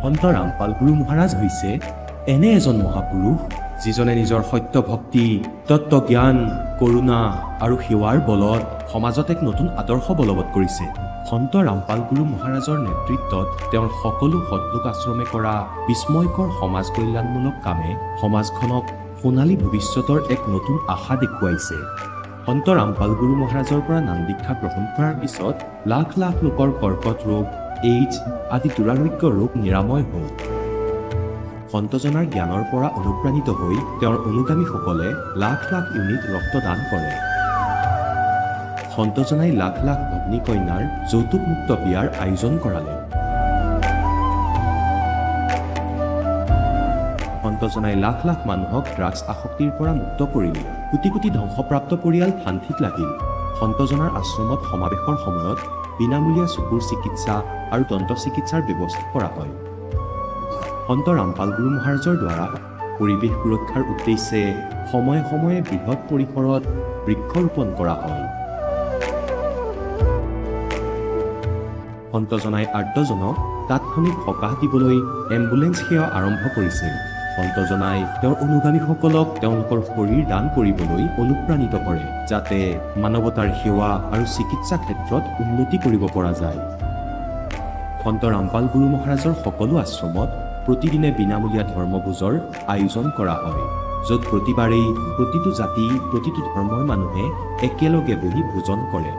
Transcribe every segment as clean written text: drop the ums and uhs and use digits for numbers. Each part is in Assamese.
সন্ত ৰামপাল গুৰু মহাৰাজ হৈছে এনে এজন মহাপুৰুষ যিজনে নিজৰ সত্য ভক্তি, তত্ত্ব জ্ঞান, কৰুণা আৰু সেৱাৰ বলত সমাজত এক নতুন আদৰ্শ বলবৎ কৰিছে। সন্ত ৰামপাল গুৰু মহাৰাজৰ নেতৃত্বত তেওঁৰ সকলো সৎলোক আশ্ৰমে কৰা বিস্ময়কৰ সমাজ কল্যাণমূলক কামে সমাজখনক সোণালী ভৱিষ্যতৰ এক নতুন আশা দেখুৱাইছে। সন্ত ৰামপাল গুৰু মহাৰাজৰ পৰা নাম দীক্ষা গ্ৰহণ কৰাৰ পিছত লাখ লাখ লোকৰ কৰ্কট ৰোগ, এইডছ আদি দুৰাৰোগ্য ৰোগ নিৰাময় হ'ল। সন্তজনাৰ জ্ঞানৰ পৰা অনুপ্ৰাণিত হৈ তেওঁৰ অনুগামীসকলে লাখ লাখ ইউনিট ৰক্তদান কৰে। সন্তজনাই লাখ লাখ ভগ্নী কন্যাৰ যৌতুকমুক্ত বিয়াৰ আয়োজন কৰালে। সন্তজনাই লাখ লাখ মানুহক ড্ৰাগছ আসক্তিৰ পৰা মুক্ত কৰিলে। কোটি কোটি ধ্বংসপ্ৰাপ্ত পৰিয়াল শান্তিত লাগিল। সন্তজনাৰ আশ্ৰমত সমাৱেশৰ সময়ত বিনামূলীয়া চকুৰ চিকিৎসা আৰু দন্ত চিকিৎসাৰ ব্যৱস্থা কৰা হয়। সন্ত ৰামপাল গুৰু মহাৰাজৰ দ্বাৰা পৰিৱেশ সুৰক্ষাৰ উদ্দেশ্যে সময়ে সময়ে বৃহৎ পৰিসৰত বৃক্ষৰোপণ কৰা হয়। সন্তজনাই আৰ্তজনক তাৎক্ষণিক সকাহ দিবলৈ এম্বুলেন্স সেৱা আৰম্ভ কৰিছিল। সন্তজনাই তেওঁৰ অনুগামীসকলক তেওঁলোকৰ শৰীৰ দান কৰিবলৈ অনুপ্ৰাণিত কৰে, যাতে মানৱতাৰ সেৱা আৰু চিকিৎসা ক্ষেত্ৰত উন্নতি কৰিব পৰা যায়। সন্ত ৰামপাল গুৰু মহাৰাজৰ সকলো আশ্ৰমত প্ৰতিদিনে বিনামূলীয়া ধৰ্মভোজৰ আয়োজন কৰা হয়, য'ত প্ৰতিবাৰেই প্ৰতিটো জাতি, প্ৰতিটো ধৰ্মৰ মানুহে একেলগে বহি ভোজন কৰে।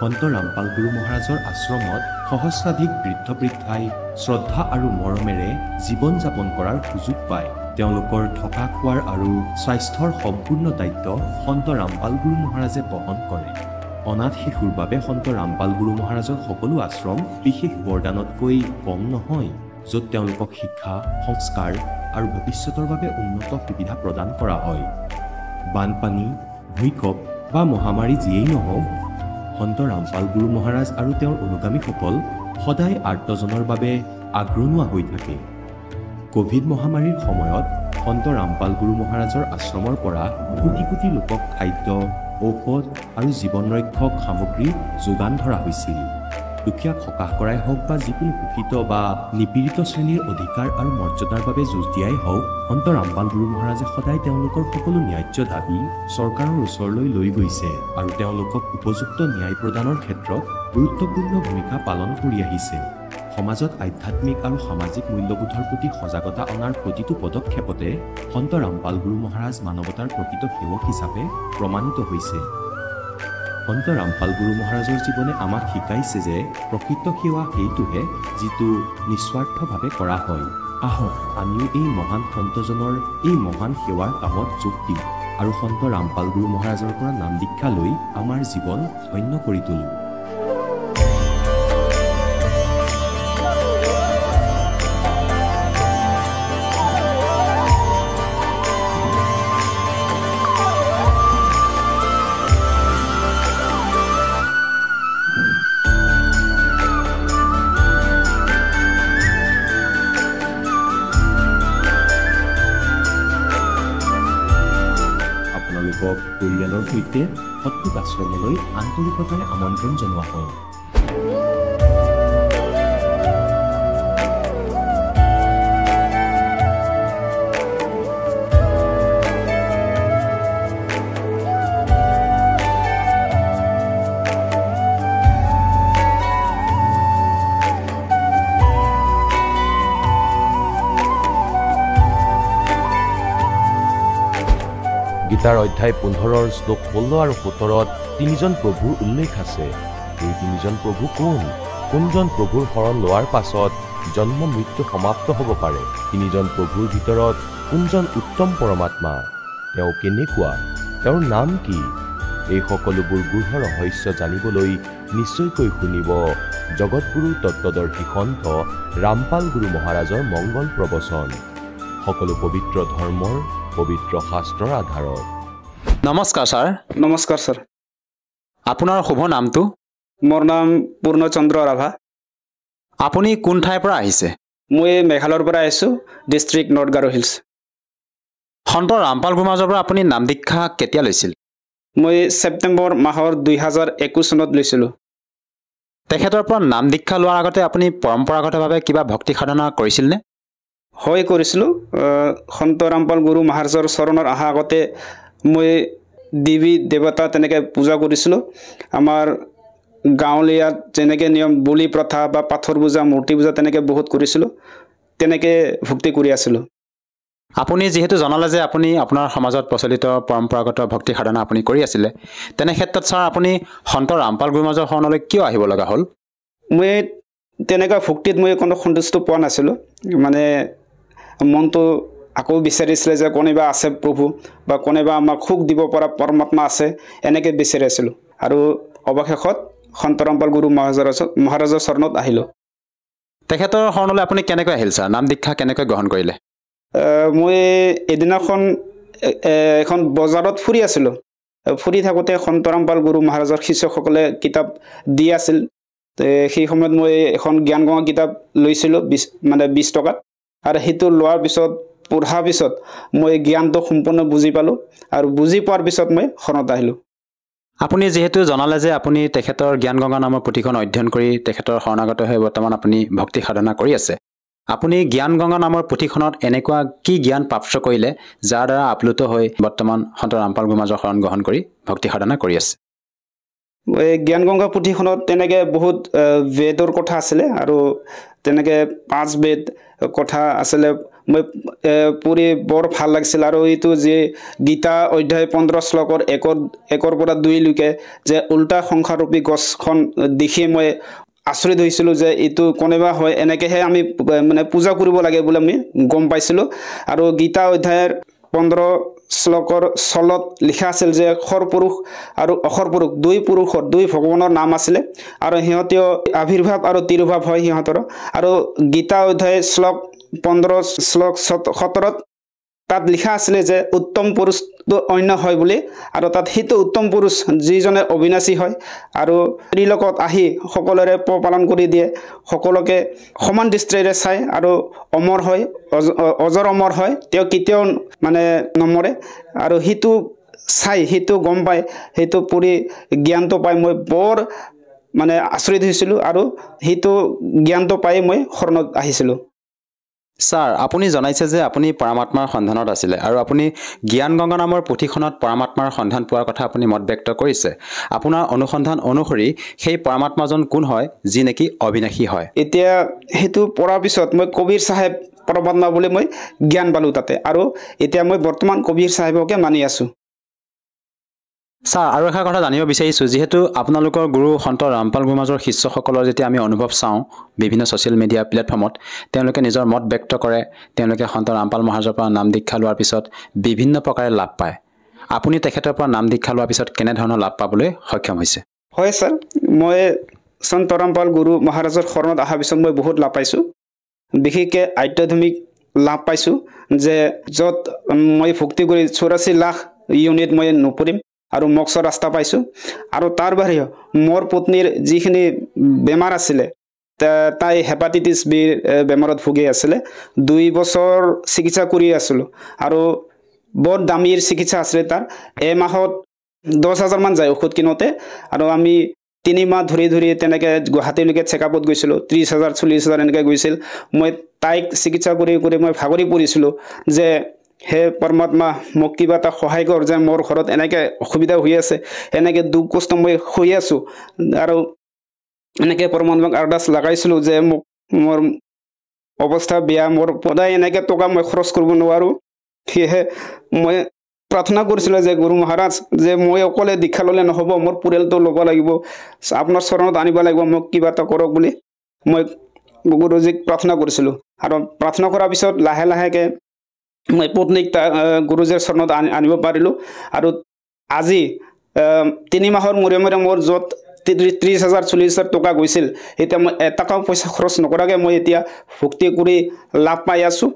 সন্ত ৰামপাল গুৰু মহাৰাজৰ আশ্ৰমত সহস্ৰাধিক বৃদ্ধ বৃদ্ধাই শ্ৰদ্ধা আৰু মৰমেৰে জীৱন যাপন কৰাৰ সুযোগ পায়। তেওঁলোকৰ থকা খোৱাৰ আৰু স্বাস্থ্যৰ সম্পূৰ্ণ দায়িত্ব সন্ত ৰামপাল গুৰু মহাৰাজে বহন কৰে। অনাথ শিশুৰ বাবে সন্ত ৰামপাল গুৰু মহাৰাজৰ সকলো আশ্ৰম বিশেষ বৰদানতকৈ কম নহয়, য'ত তেওঁলোকক শিক্ষা, সংস্কাৰ আৰু ভৱিষ্যতৰ বাবে উন্নত সুবিধা প্ৰদান কৰা হয়। বানপানী, ভূঁইকঁপ বা মহামাৰী যিয়েই নহওক, সন্ত ৰামপাল গুৰু মহাৰাজ আৰু তেওঁৰ অনুগামীসকল সদায় আৰ্তজনৰ বাবে আগ্ৰনোৱা হৈ থাকে। কোভিড মহামাৰীৰ সময়ত সন্ত ৰামপাল গুৰু মহাৰাজৰ আশ্ৰমৰ পৰা কোটি কোটি লোকক খাদ্য, ঔষধ আৰু জীৱন ৰক্ষক সামগ্ৰী যোগান ধৰা হৈছিল। দুখীয়াক সকাহ কৰাই হওক বা যিকোনো শোষিত বা নিপীড়িত শ্ৰেণীৰ অধিকাৰ আৰু মৰ্যাদাৰ বাবে যুঁজ দিয়াই হওক, সন্ত ৰামপাল গুৰু মহাৰাজে সদায় তেওঁলোকৰ সকলো ন্যায্য দাবী চৰকাৰৰ ওচৰলৈ লৈ গৈছে আৰু তেওঁলোকক উপযুক্ত ন্যায় প্ৰদানৰ ক্ষেত্ৰত গুৰুত্বপূৰ্ণ ভূমিকা পালন কৰি আহিছে। সমাজত আধ্যাত্মিক আৰু সামাজিক মূল্যবোধৰ প্ৰতি সজাগতা অনাৰ প্ৰতিটো পদক্ষেপতে সন্ত ৰামপাল গুৰু মহাৰাজ মানৱতাৰ প্ৰকৃত সেৱক হিচাপে প্ৰমাণিত হৈছে। সন্ত ৰামপাল গুৰু মহাৰাজৰ জীৱনে আমাক শিকাইছে যে প্ৰকৃত সেৱা সেইটোহে যিটো নিস্বাৰ্থভাৱে কৰা হয়। আহক আমিও এই মহান সন্তজনৰ এই মহান সেৱাৰ কামত যোগ দিওঁ আৰু সন্ত ৰামপাল গুৰু মহাৰাজৰ পৰা নাম দীক্ষা লৈ আমাৰ জীৱন ধন্য কৰি তোলোঁ। পৰিয়ালৰ সৈতে সৎলোক আশ্ৰমলৈ আন্তৰিকতাৰে আমন্ত্ৰণ জনোৱা হয়। গীতাৰ অধ্যায় 15 শ্লোক 16 আৰু 17ত তিনিজন প্ৰভুৰ উল্লেখ আছে। এই তিনিজন প্ৰভু কোনজন প্ৰভুৰ শৰণ লোৱাৰ পাছত জন্ম মৃত্যু সমাপ্ত হ'ব পাৰে? তিনিজন প্ৰভুৰ ভিতৰত কোনজন উত্তম পৰমাত্মা? তেওঁ কেনেকুৱা? তেওঁৰ নাম কি? এই সকলোবোৰ গূঢ় ৰহস্য জানিবলৈ নিশ্চয়কৈ শুনিব জগতগুৰু তত্ত্বদৰ্শী সন্ত ৰামপাল গুৰু মহাৰাজৰ মংগল প্ৰবচন, সকলো পবিত্ৰ ধৰ্মৰ পবিত্ৰ শাস্ত্ৰৰ আধাৰত। নমস্কাৰ ছাৰ। নমস্কাৰ ছাৰ। আপোনাৰ শুভ নামটো? মোৰ নাম পূৰ্ণচন্দ্ৰ ৰাভা। আপুনি কোন ঠাইৰ পৰা আহিছে? মই মেঘালয়ৰ পৰা আহিছোঁ, ডিষ্ট্ৰিক্ট নৰ্থ গাৰো হিলছ। সন্ত ৰামপাল গুৰু মহাৰাজৰ পৰা আপুনি নাম দীক্ষা কেতিয়া লৈছিল? মই ছেপ্টেম্বৰ মাহৰ 2021 চনত লৈছিলোঁ। তেখেতৰ পৰা নাম দীক্ষা লোৱাৰ আগতে আপুনি পৰম্পৰাগতভাৱে কিবা ভক্তি সাধনা কৰিছিলনে? হয়, কৰিছিলোঁ। সন্ত ৰামপাল গুৰু মহাৰাজৰ চৰণৰ অহা আগতে মই দেৱী দেৱতা তেনেকৈ পূজা কৰিছিলোঁ। আমাৰ গাঁৱলীয়াত যেনেকৈ নিয়ম বলি প্ৰথা বা পাথৰ পূজা, মূৰ্তি পূজা তেনেকৈ বহুত কৰিছিলোঁ, তেনেকৈ ভক্তি কৰি আছিলোঁ। আপুনি যিহেতু জনালে যে আপুনি আপোনাৰ সমাজত প্ৰচলিত পৰম্পৰাগত ভক্তি সাধনা আপুনি কৰি আছিলে, তেনে ক্ষেত্ৰত ছাৰ আপুনি সন্ত ৰামপাল গুৰু মহাৰাজৰ শৰণলৈ কিয় আহিব লগা হ'ল? মই তেনেকুৱা ভক্তিত মই কোনো সন্তুষ্ট পোৱা নাছিলোঁ। মানে মনটো আকৌ বিচাৰিছিলে যে কোনোবা আছে প্ৰভু বা কোনোবা আমাক সুখ দিব পৰা পৰমাত্মা আছে, এনেকৈ বিচাৰি আছিলোঁ। আৰু অৱশেষত সন্ত ৰামপাল গুৰু মহাৰাজৰ চৰণত আহিলোঁ। তেখেতৰ শৰণলৈ আপুনি কেনেকৈ আহিল ছাৰ? নাম দীক্ষা কেনেকৈ গ্ৰহণ কৰিলে? মই এদিনাখন এখন বজাৰত ফুৰি আছিলোঁ। ফুৰি থাকোঁতে সন্ত ৰামপাল গুৰু মহাৰাজৰ শিষ্যসকলে কিতাপ দি আছিল। সেই সময়ত মই এখন জ্ঞান গংগা কিতাপ লৈছিলোঁ 20 টকাত। আৰু সেইটো লোৱাৰ পিছত পঢ়াৰ পিছত মই জ্ঞানটো সম্পূৰ্ণ বুজি পালোঁ, আৰু বুজি পোৱাৰ পিছত মই শৰণত আহিলোঁ। আপুনি যিহেতু জনালে যে আপুনি তেখেতৰ জ্ঞান গংগা নামৰ পুথিখন অধ্যয়ন কৰি তেখেতৰ শৰণাগত হৈ বৰ্তমান আপুনি ভক্তি সাধনা কৰি আছে, আপুনি জ্ঞান গংগা নামৰ পুথিখনত এনেকুৱা কি জ্ঞান প্ৰাপ্ত কৰিলে যাৰ দ্বাৰা আপ্লুত হৈ বৰ্তমান সন্ত ৰামপাল গুৰু মহাৰাজৰ শৰণ গ্ৰহণ কৰি ভক্তি সাধনা কৰি আছে? জ্ঞান গংগা পুথিখনত তেনেকৈ বহুত বেদৰ কথা আছিলে, আৰু তেনেকৈ 5 বেদ কথা আছিলে। মই পঢ়ি বৰ ভাল লাগিছিল। আৰু এইটো যি গীতা অধ্যায় 15 শ্লোকৰ 1 পৰা 2 লৈকে যে উল্টা সংসাৰৰূপী গছখন দেখি মই আচৰিত হৈছিলোঁ যে এইটো কোনোবা হয়, এনেকৈহে আমি মানে পূজা কৰিব লাগে বুলি আমি গম পাইছিলোঁ। আৰু গীতা অধ্যায়ৰ 15 শ্লোকৰ 6ত লিখা আছিল যে খৰ পুৰুষ আৰু অখৰ পুৰুষ, 2 ভগৱানৰ নাম আছিলে, আৰু সিহঁতেও আবিৰ্ভাৱ আৰু তিৰুভাৱ হয় সিহঁতৰ। আৰু গীতা অধ্যায় 15 শ্লোক 17ত তাত লিখা আছিলে যে উত্তম পুৰুষটো অন্য হয় বুলি, আৰু তাত সেইটো উত্তম পুৰুষ যিজনে অবিনাশী হয় আৰু ত্ৰিলোকত আহি সকলোৰে পালন কৰি দিয়ে, সকলোকে সমান দৃষ্টিৰে চায় আৰু অমৰ হয়, অজৰ অমৰ হয়, তেওঁ কেতিয়াও মানে নমৰে। আৰু সেইটো চাই, সেইটো গম পাই, সেইটো পঢ়ি জ্ঞানটো পাই মই বৰ মানে আচৰিত হৈছিলোঁ, আৰু সেইটো জ্ঞানটো পাই মই শৰণত আহিছিলোঁ। ছাৰ, আপুনি জনাইছে যে আপুনি পৰমাত্মাৰ সন্ধানত আছিলে, আৰু আপুনি জ্ঞান গংগা নামৰ পুথিখনত পৰমাত্মাৰ সন্ধান পোৱাৰ কথা আপুনি মত ব্যক্ত কৰিছে। আপোনাৰ অনুসন্ধান অনুসৰি সেই পৰমাত্মাজন কোন হয় যি নেকি অবিনাশী হয়? এতিয়া সেইটো পঢ়াৰ পিছত মই কবিৰ চাহেব পৰমাত্মা বুলি মই জ্ঞান পালোঁ তাতে, আৰু এতিয়া মই বৰ্তমান কবিৰ চাহেবকে মানি আছোঁ। ছাৰ, আৰু এটা কথা জানিব বিচাৰিছোঁ, যিহেতু আপোনালোকৰ গুৰু সন্ত ৰামপাল গুৰু মহাৰাজৰ শিষ্যসকলৰ যেতিয়া আমি অনুভৱ চাওঁ বিভিন্ন ছ'চিয়েল মিডিয়া প্লেটফৰ্মত, তেওঁলোকে নিজৰ মত ব্যক্ত কৰে, তেওঁলোকে সন্ত ৰামপাল মহাৰাজৰ পৰা নাম দীক্ষা লোৱাৰ পিছত বিভিন্ন প্ৰকাৰে লাভ পায়। আপুনি তেখেতৰ পৰা নাম দীক্ষা লোৱাৰ পিছত কেনেধৰণৰ লাভ পাবলৈ সক্ষম হৈছে? হয় ছাৰ, মই সন্ত ৰামপাল গুৰু মহাৰাজৰ শৰণত অহাৰ পিছত মই বহুত লাভ পাইছোঁ। বিশেষকৈ আধ্যাত্মিক লাভ পাইছোঁ, যে য'ত মই ভক্তি কৰি 84 লাখ ইউনিট মই নপৰিম, আৰু মোক্ষৰ ৰাস্তা পাইছোঁ। আৰু তাৰ বাহিৰেও মোৰ পত্নীৰ যিখিনি বেমাৰ আছিলে, তাই হেপাটাইটিছ বি বেমাৰত ভুগি আছিলে। 2 বছৰ চিকিৎসা কৰি আছিলোঁ, আৰু বৰ দামীৰ চিকিৎসা আছিলে তাৰ। এমাহত 10,000 মান যায় ঔষধ কিনোতে, আৰু আমি 3 মাহ ধৰি তেনেকৈ গুৱাহাটীলৈকে চেকআপত গৈছিলোঁ, 30,000 40,000 এনেকৈ গৈছিল। মই তাইক চিকিৎসা কৰি মই ভাগৰি পৰিছিলোঁ যে হে পৰমাত্মা, মোক কিবা এটা সহায় কৰ, যে মোৰ ঘৰত এনেকৈ অসুবিধা হৈ আছে, এনেকৈ দুখ কষ্ট মই হৈ আছোঁ। আৰু এনেকৈ পৰমাত্মাক আৰদাস লগাইছিলোঁ যে মোৰ অৱস্থা বেয়া, মোৰ সদায় এনেকৈ টকা মই খৰচ কৰিব নোৱাৰোঁ। সেয়েহে মই প্ৰাৰ্থনা কৰিছিলোঁ যে গুৰু মহাৰাজ, যে মই অকলে দীক্ষা ল'লে নহ'ব, মোৰ পৰিয়ালটো ল'ব লাগিব, আপোনাৰ চৰণত আনিব লাগিব, মোক কিবা এটা কৰক বুলি মই গুৰুজীক প্ৰাৰ্থনা কৰিছিলোঁ। আৰু প্ৰাৰ্থনা কৰাৰ পিছত লাহে লাহেকৈ মই পত্নীক গুৰুজীৰ চৰণত আনিব পাৰিলোঁ। আৰু আজি 3 মাহৰ মূৰে মূৰে মোৰ য'ত 30,000 40,000 টকা গৈছিল, এতিয়া মই এটকাও পইচা খৰচ নকৰাকৈ মই এতিয়া ভক্তি কৰি লাভ পাই আছোঁ।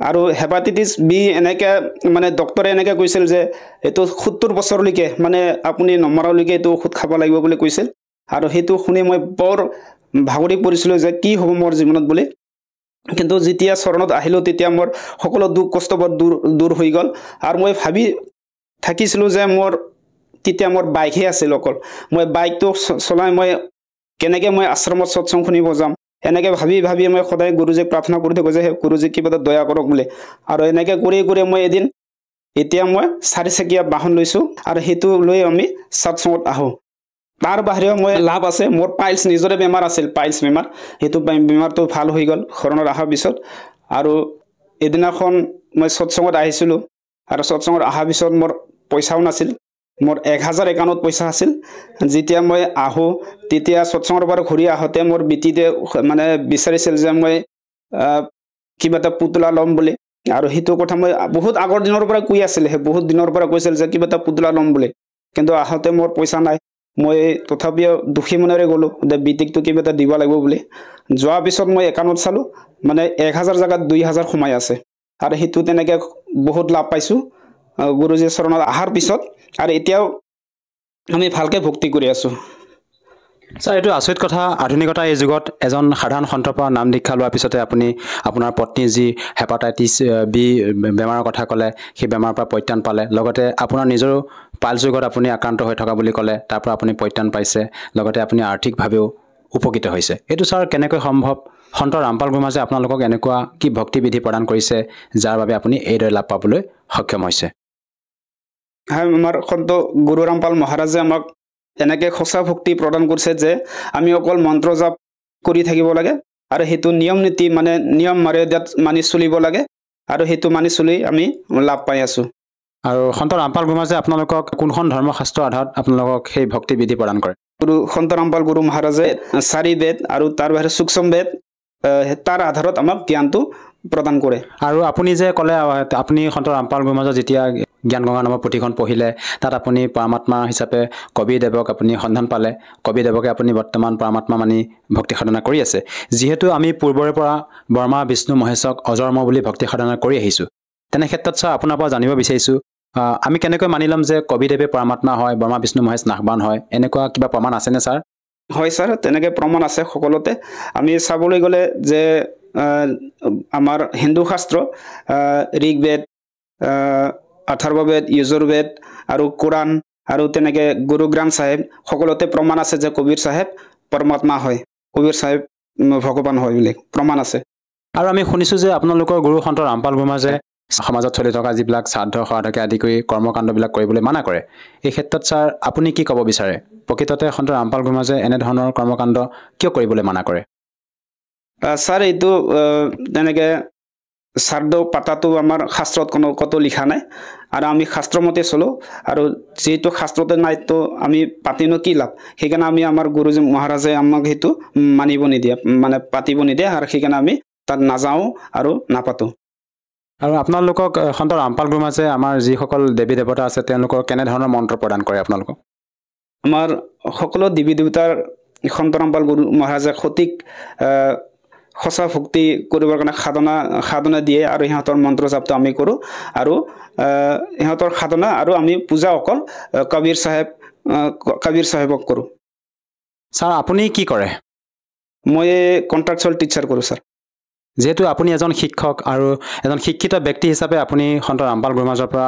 আৰু হেপাটাইটিছ বি এনেকৈ মানে ডক্টৰে এনেকৈ কৈছিল যে এইটো 70 বছৰলৈকে মানে আপুনি নমৰালৈকে এইটো ঔষধ খাব লাগিব বুলি কৈছিল। আৰু সেইটো শুনি মই বৰ ভাগৰি পৰিছিলোঁ যে কি হ'ব মোৰ জীৱনত বুলি কিন্তু যেতিয়া চৰণত আহিলোঁ তেতিয়া মোৰ সকলো দুখ কষ্টবোৰ দূৰ হৈ গ'ল আৰু মই ভাবি থাকিছিলোঁ যে মোৰ তেতিয়া মোৰ বাইকহে আছিল অকল মই বাইকটো চলাই মই কেনেকৈ মই আশ্ৰমত সৎসং শুনিব যাম এনেকৈ ভাবি মই সদায় গুৰুজীক প্ৰাৰ্থনা কৰি থাকোঁ যে গুৰুজীক কিবা এটা দয়া কৰক বুলি আৰু এনেকৈ কৰি মই এদিন এতিয়া মই 4 চকীয়া বাহন লৈছোঁ আৰু সেইটো লৈ আমি সৎসংগত আহোঁ তাৰ বাহিৰেও মই লাভ আছে মোৰ পাইলছ নিজৰে বেমাৰ আছিল পাইলছ বেমাৰ সেইটো বেমাৰটো ভাল হৈ গ'ল শৰণত অহাৰ পিছত আৰু এদিনাখন মই সৎসংগত আহিছিলোঁ আৰু সৎসংগত অহাৰ পিছত মোৰ পইচাও নাছিল মোৰ 1000 একাউণ্টত পইচা আছিল যেতিয়া মই আহোঁ তেতিয়া সৎসংগৰ পৰা ঘূৰি আহোঁতে মোৰ বিটিতে মানে বিচাৰিছিল যে মই কিবা এটা পুতলা ল'ম বুলি আৰু সেইটো কথা মই বহুত আগৰ দিনৰ পৰা কৈ আছিল বহুত দিনৰ পৰা কৈছিল যে কিবা এটা পুতলা ল'ম বুলি কিন্তু আহোঁতে মোৰ পইচা নাই মই তথাপিও দুখী মনেৰে গ'লোঁ যে বিটিকটো কিবা এটা দিব লাগিব বুলি যোৱাৰ পিছত মই একাউণ্টত চালোঁ মানে 1000 জাগাত 2000 সোমাই আছে আৰু সেইটো তেনেকৈ বহুত লাভ পাইছোঁ গুৰুজীৰ চৰণত অহাৰ পিছত আৰু এতিয়াও আমি ভালকৈ ভক্তি কৰি আছোঁ ছাৰ এইটো আচৰিত কথা আধুনিকতা এই যুগত এজন সাধাৰণ সন্তৰ পৰা নাম দীক্ষা লোৱাৰ পিছতে আপুনি আপোনাৰ পত্নী যি হেপাটাইটিছ বি বেমাৰৰ কথা ক'লে সেই বেমাৰৰ পৰা পৰিত্ৰাণ পালে লগতে আপোনাৰ নিজৰো পাইলছ ৰোগত আপুনি আক্ৰান্ত হৈ থকা বুলি ক'লে তাৰ পৰা আপুনি পৰিত্ৰাণ পাইছে লগতে আপুনি আৰ্থিকভাৱেও উপকৃত হৈছে এইটো ছাৰ কেনেকৈ সম্ভৱ সন্ত ৰামপাল গুৰুমাজে আপোনালোকক এনেকুৱা কি ভক্তিবিধি প্ৰদান কৰিছে যাৰ বাবে আপুনি এইদৰে লাভ পাবলৈ সক্ষম হৈছে হয় আমাৰ সন্ত গুৰু ৰামপাল মহাৰাজে আমাক এনেকৈ সঁচা ভক্তি প্ৰদান কৰিছে যে আমি অকল মন্ত্ৰ জাপ কৰি থাকিব লাগে আৰু সেইটো নিয়ম নীতি মানে নিয়ম মৰ্যাদাত মানি চলিব লাগে আৰু সেইটো মানি চলি আমি লাভ পাই আছোঁ আৰু সন্ত ৰামপাল গুৰুমাজে আপোনালোকক কোনখন ধৰ্মশাস্ত্ৰৰ আধাৰত আপোনালোকক সেই ভক্তিবিধি প্ৰদান কৰে সন্ত ৰামপাল গুৰু মহাৰাজে 4 বেদ আৰু তাৰ বাহিৰে সূক্ষ্ম বেদ তাৰ আধাৰত আমাক জ্ঞানটো প্ৰদান কৰে আৰু আপুনি যে ক'লে আপুনি সন্ত ৰামপাল গুৰুমাজৰ যেতিয়া জ্ঞান গংগা নামৰ পুথিখন পঢ়িলে তাত আপুনি পৰমাত্মা হিচাপে কবিদেৱক আপুনি সন্ধান পালে কবিদেৱকে আপুনি বৰ্তমান পৰমাত্মা মানি ভক্তি সাধনা কৰি আছে যিহেতু আমি পূৰ্বৰে পৰা ব্ৰহ্মা বিষ্ণু মহেশক অজন্ম বুলি ভক্তি সাধনা কৰি আহিছোঁ তেনে ক্ষেত্ৰত ছাৰ আপোনাৰ পৰা জানিব বিচাৰিছোঁ আমি কেনেকৈ মানি ল'ম যে কবিদেৱে পৰমাত্মা হয় ব্ৰহ্মা বিষ্ণু মহেশ নাশবান হয় এনেকুৱা কিবা প্ৰমাণ আছেনে ছাৰ হয় ছাৰ তেনেকৈ প্ৰমাণ আছে সকলোতে আমি চাবলৈ গ'লে যে আমাৰ হিন্দু শাস্ত্ৰ ঋগবেদ অথৰ্ববেদ যজুৰ্বেদ আৰু কোৰাণ আৰু তেনেকৈ গুৰু গ্ৰন্থ চাহেব সকলোতে প্ৰমাণ আছে যে কবিৰ চাহেব পৰমাত্মা হয় কবিৰ চাহেব ভগৱান হয় বুলি প্ৰমাণ আছে আৰু আমি শুনিছোঁ যে আপোনালোকৰ গুৰু সন্ত ৰামপাল গুৰুমাজে সমাজত চলি থকা যিবিলাক শ্ৰাদ্ধ শ্ৰাদ্ধকে আদি কৰি কৰ্মকাণ্ডবিলাক কৰিবলৈ মানা কৰে এই ক্ষেত্ৰত ছাৰ আপুনি কি ক'ব বিচাৰে প্ৰকৃততে সন্ত ৰামপাল গুৰুমাজে এনেধৰণৰ কৰ্মকাণ্ড কিয় কৰিবলৈ মানা কৰে ছাৰ এইটো তেনেকৈ শ্ৰাদ্ধ পাতাটো আমাৰ শাস্ত্ৰত ক'তো লিখা নাই আৰু আমি শাস্ত্ৰমতে চলোঁ আৰু যিহেতু শাস্ত্ৰতে নাই তো আমি পাতিনো কি লাভ সেইকাৰণে আমি আমাৰ গুৰুজী মহাৰাজে আমাক সেইটো মানিব নিদিয়ে মানে পাতিব নিদিয়ে আৰু সেইকাৰণে আমি তাত নাযাওঁ আৰু নাপাতোঁ আৰু আপোনালোকক সন্ত ৰামপাল গুৰুমাজে আমাৰ যিসকল দেৱী দেৱতা আছে তেওঁলোকৰ কেনেধৰণৰ মন্ত্ৰ প্ৰদান কৰে আপোনালোকক আমাৰ সকলো দেৱী দেৱতাৰ সন্ত ৰামপাল গুৰু মহাৰাজে সঠিক সঁচা ভক্তি কৰিবৰ কাৰণে সাধনা দিয়ে আৰু সিহঁতৰ মন্ত্ৰ জাপটো আমি কৰোঁ আৰু সিহঁতৰ সাধনা আৰু আমি পূজা অকল কবিৰ চাহেবক কৰোঁ ছাৰ আপুনি কি কৰে মই কণ্ট্ৰাকচুৱেল টিচাৰ কৰোঁ ছাৰ যিহেতু আপুনি এজন শিক্ষক আৰু এজন শিক্ষিত ব্যক্তি হিচাপে আপুনি সন্ত ৰামপাল গুৰুমাজৰ পৰা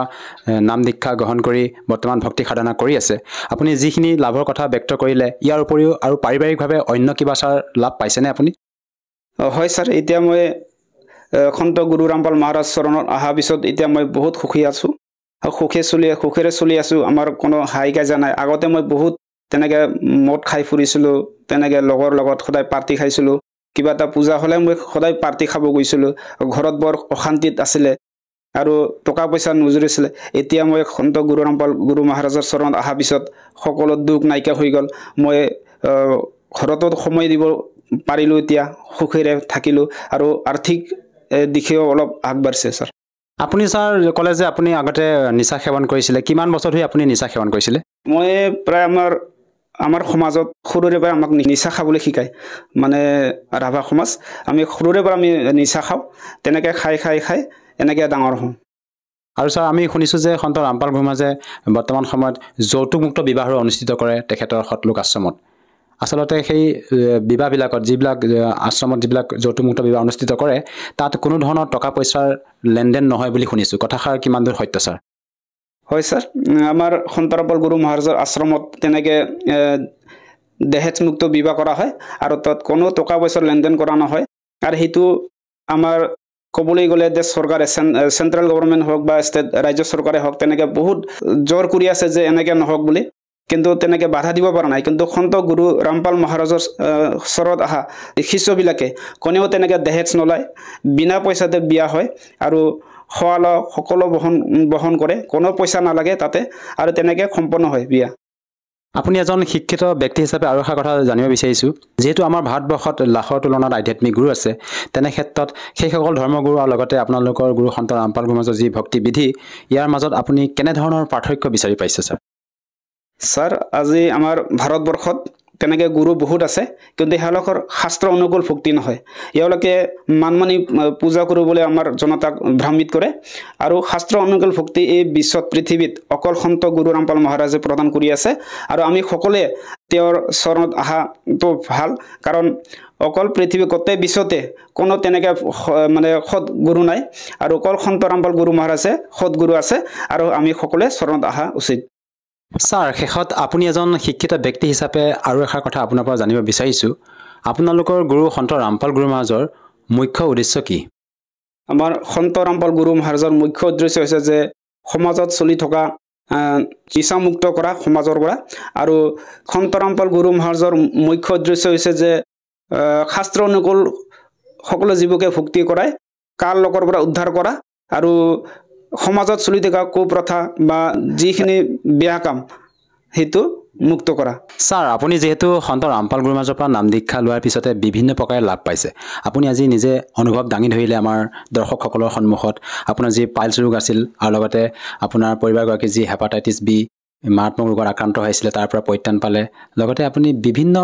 নাম দীক্ষা গ্ৰহণ কৰি বৰ্তমান ভক্তি সাধনা কৰি আছে আপুনি যিখিনি লাভৰ কথা ব্যক্ত কৰিলে ইয়াৰ উপৰিও আৰু পাৰিবাৰিকভাৱে অন্য কিবা ছাৰ লাভ পাইছেনে আপুনি হয় ছাৰ এতিয়া মই সন্ত গুৰু ৰামপাল মহাৰাজ চৰণত অহাৰ পিছত এতিয়া মই বহুত সুখী আছোঁ আৰু সুখেৰে চলি আছোঁ আমাৰ কোনো হাই কাজিয়া নাই আগতে মই বহুত তেনেকৈ মদ খাই ফুৰিছিলোঁ তেনেকৈ লগৰ লগত সদায় পাৰ্টি খাইছিলোঁ কিবা এটা পূজা হ'লে মই সদায় পাৰ্টি খাব গৈছিলোঁ ঘৰত বৰ অশান্তিত আছিলে আৰু টকা পইচা নুজুৰিছিলে এতিয়া মই সন্ত গুৰু ৰামপাল গুৰু মহাৰাজৰ চৰণত অহাৰ পিছত সকলো দুখ নাইকিয়া হৈ গ'ল মই ঘৰতো সময় দিব পাৰিলোঁ এতিয়া সুখেৰে থাকিলোঁ আৰু আৰ্থিক দিশেও অলপ আগবাঢ়িছে ছাৰ আপুনি ছাৰ ক'লে যে আপুনি আগতে নিচা সেৱন কৰিছিলে কিমান বছৰ ধৰি আপুনি নিচা সেৱন কৰিছিলে মই প্ৰায় আমাৰ সমাজত সৰুৰে পৰা আমাক নিচা খাবলৈ শিকায় মানে ৰাভা সমাজ আমি সৰুৰে পৰা আমি নিচা খাওঁ তেনেকৈ খাই এনেকৈ ডাঙৰ হওঁ আৰু ছাৰ আমি শুনিছোঁ যে সন্ত ৰামপাল গুৰুমাজে বৰ্তমান সময়ত যৌতুকমুক্ত বিবাহৰ অনুষ্ঠিত কৰে তেখেতৰ সতলোক আশ্ৰমত আচলতে সেই বিবাহবিলাকত যিবিলাক আশ্ৰমত যিবিলাক যৌতুকমুক্ত বিবাহ অনুষ্ঠিত কৰে তাত কোনো ধৰণৰ টকা পইচাৰ লেনদেন নহয় বুলি শুনিছোঁ। কথাষাৰ কিমান দূৰ সত্য ছাৰ? হয় ছাৰ, আমাৰ সন্তৰামপাল গুৰু মহাৰাজৰ আশ্ৰমত তেনেকৈ দহেজমুক্ত বিবাহ কৰা হয় আৰু তাত কোনো টকা পইচাৰ লেনদেন কৰা নহয়। আৰু সেইটো আমাৰ ক'বলৈ গ'লে দেশ চৰকাৰে চেণ্ট্ৰেল গভৰ্ণমেণ্ট হওক বা ষ্টেট ৰাজ্য চৰকাৰে হওক তেনেকৈ বহুত জোৰ কৰি আছে যে এনেকৈ নহওক বুলি, কিন্তু তেনেকৈ বাধা দিব পৰা নাই। কিন্তু সন্ত গুৰু ৰামপাল মহাৰাজৰ ওচৰত অহা শিষ্যবিলাকে কোনেও তেনেকৈ দহেজ নলয়, বিনা পইচাতে বিয়া হয় আৰু খোৱা লোৱা সকলো বহন কৰে, কোনো পইচা নালাগে তাতে, আৰু তেনেকৈ সম্পন্ন হয় বিয়া। আপুনি এজন শিক্ষিত ব্যক্তি হিচাপে আৰু এটা কথা জানিব বিচাৰিছোঁ, যিহেতু আমাৰ ভাৰতবৰ্ষত লাখৰ তুলনাত আধ্যাত্মিক গুৰু আছে, তেনে ক্ষেত্ৰত সেইসকল ধৰ্মগুৰু আৰু লগতে আপোনালোকৰ গুৰু সন্ত ৰামপাল গুৰুৰ মাজত যি ভক্তি বিধি, ইয়াৰ মাজত আপুনি কেনেধৰণৰ পাৰ্থক্য বিচাৰি পাইছে ছাৰ? ছাৰ, আজি আমাৰ ভাৰতবৰ্ষত তেনেকৈ গুৰু বহুত আছে, কিন্তু তেওঁলোকৰ শাস্ত্ৰ অনুকূল ভক্তি নহয়। এওঁলোকে মানি পূজা কৰিবলৈ আমাৰ জনতাক ভ্ৰমিত কৰে, আৰু শাস্ত্ৰ অনুকূল ভক্তি এই বিশ্বত পৃথিৱীত অকল সন্ত গুৰু ৰামপাল মহাৰাজে প্ৰদান কৰি আছে। আৰু আমি সকলোৱে তেওঁৰ চৰণত অহাটো ভাল, কাৰণ অকল পৃথিৱী গোটেই বিশ্বতে কোনো তেনেকৈ সৎ গুৰু নাই, আৰু অকল সন্ত ৰামপাল গুৰু মহাৰাজে সৎ গুৰু আছে, আৰু আমি সকলোৱে চৰণত অহা উচিত। ছাৰ, শেষত আপুনি এজন শিক্ষিত ব্যক্তি হিচাপে আৰু এষাৰ কথা আপোনাৰ পৰা জানিব বিচাৰিছোঁ, আপোনালোকৰ গুৰু সন্ত ৰামপাল গুৰু মহাৰাজৰ মুখ্য উদ্দেশ্য কি? আমাৰ সন্ত ৰামপাল গুৰু মহাৰাজৰ মুখ্য উদ্দেশ্য হৈছে যে সমাজত চলি থকা নিচামুক্ত কৰা সমাজৰ পৰা, আৰু সন্ত ৰামপাল গুৰু মহাৰাজৰ মুখ্য উদ্দেশ্য হৈছে যে শাস্ত্ৰ অনুকূল সকলো জীৱকে ভক্তি কৰাই কাল লোকৰ পৰা উদ্ধাৰ কৰা, আৰু সমাজত চলি থকা কুপ্ৰথা বা যিখিনি বেয়া কাম সেইটো মুক্ত কৰা। ছাৰ, আপুনি যিহেতু সন্ত ৰামপাল গুৰুৰ মাজৰ পৰা নাম দীক্ষা লোৱাৰ পিছতে বিভিন্ন প্ৰকাৰে লাভ পাইছে, আপুনি আজি নিজে অনুভৱ দাঙি ধৰিলে আমাৰ দৰ্শকসকলৰ সন্মুখত। আপোনাৰ যি পাইলছ ৰোগ আছিল, আৰু লগতে আপোনাৰ পৰিবাৰগৰাকী যি হেপাটাইটিছ বি মাৰাত্মক ৰোগত আক্ৰান্ত হৈছিলে, তাৰ পৰা পৰিত্ৰাণ পালে, লগতে আপুনি বিভিন্ন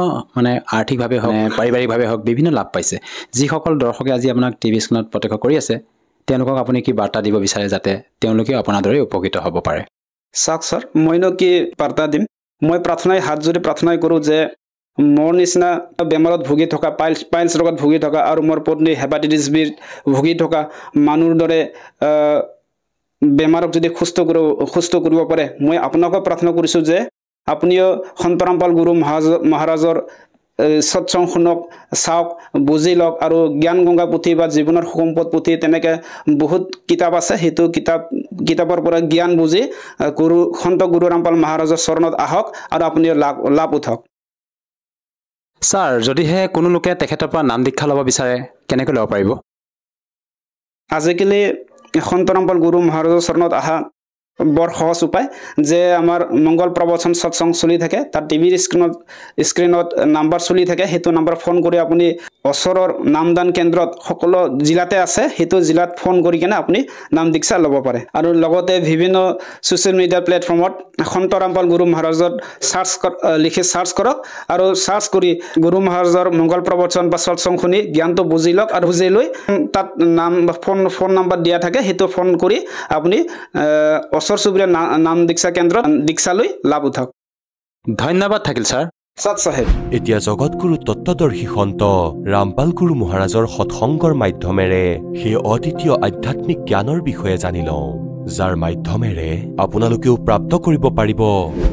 আৰ্থিকভাৱে হওক পাৰিবাৰিকভাৱে হওক বিভিন্ন লাভ পাইছে। যিসকল দৰ্শকে আজি আপোনাক টিভি স্ক্ৰীণত প্ৰত্যক্ষ কৰি আছে, তেওঁলোকক আপুনি কি বাৰ্তা দিব বিচাৰে যাতে তেওঁলোকেও আপোনাৰ দৰে উপকৃত হ'ব পাৰে? চাওক ছাৰ, মইনো কি বাৰ্তা দিম, মই হাত জোৰি প্ৰাৰ্থনাই কৰোঁ যে মোৰ নিচিনা বেমাৰত ভুগি থকা, পাইলছ ৰোগত ভুগি থকা, আৰু মোৰ পত্নী হেপাটাইটিছ বিত ভুগি থকা মানুহৰ দৰে বেমাৰক যদি সুস্থ কৰিব পাৰে, মই আপোনাকো প্ৰাৰ্থনা কৰিছোঁ যে আপুনিও সন্ত ৰামপাল গুৰু মহাৰাজৰ সৎসং শুনক, চাওক, বুজি লওক, আৰু জ্ঞান গংগা পুথি বা জীৱনৰ সম্পদ পুথি তেনেকৈ বহুত কিতাপ আছে, সেইটো কিতাপৰ পৰা জ্ঞান বুজি সন্ত গুৰু ৰামপাল মহাৰাজৰ চৰণত আহক, আৰু আপুনিও লাভ উঠাওক। ছাৰ, যদিহে কোনো লোকে তেখেতৰ পৰা নাম দীক্ষা ল'ব বিচাৰে, কেনেকৈ ল'ব পাৰিব? আজিকালি সন্ত ৰামপাল গুৰু মহাৰাজৰ চৰণত অহা বৰ সহজ উপায়, যে আমাৰ মংগল প্ৰবচন সৎসং চলি থাকে, তাত টিভিৰ স্ক্ৰীণত নাম্বাৰ চলি থাকে, সেইটো নাম্বাৰ ফোন কৰি আপুনি ওচৰৰ নামদান কেন্দ্ৰত সকলো জিলাতে আছে, সেইটো জিলাত ফোন কৰি কিনে আপুনি নাম দীক্ষা ল'ব পাৰে। আৰু লগতে বিভিন্ন ছ'চিয়েল মিডিয়া প্লেটফৰ্মত সন্ত ৰামপাল গুৰু মহাৰাজত লিখি চাৰ্চ কৰক, আৰু চাৰ্চ কৰি গুৰু মহাৰাজৰ মংগল প্ৰবচন বা সৎসং শুনি জ্ঞানটো বুজি লওক, আৰু বুজি লৈ তাত ফোন নাম্বাৰ দিয়া থাকে, সেইটো ফোন কৰি আপুনি ওচৰ চুবুৰীয়া নাম দীক্ষা কেন্দ্ৰত দীক্ষা লৈ লাভ উঠাওক। ধন্যবাদ থাকিল ছাৰ। সৎ চাহেব, এতিয়া জগতগুৰু তত্ত্বদৰ্শী সন্ত ৰামপাল গুৰু মহাৰাজৰ সৎসংগৰ মাধ্যমেৰে সেই অদ্বিতীয় আধ্যাত্মিক জ্ঞানৰ বিষয়ে জানি লওঁ, যাৰ মাধ্যমেৰে আপোনালোকেও প্ৰাপ্ত কৰিব পাৰিব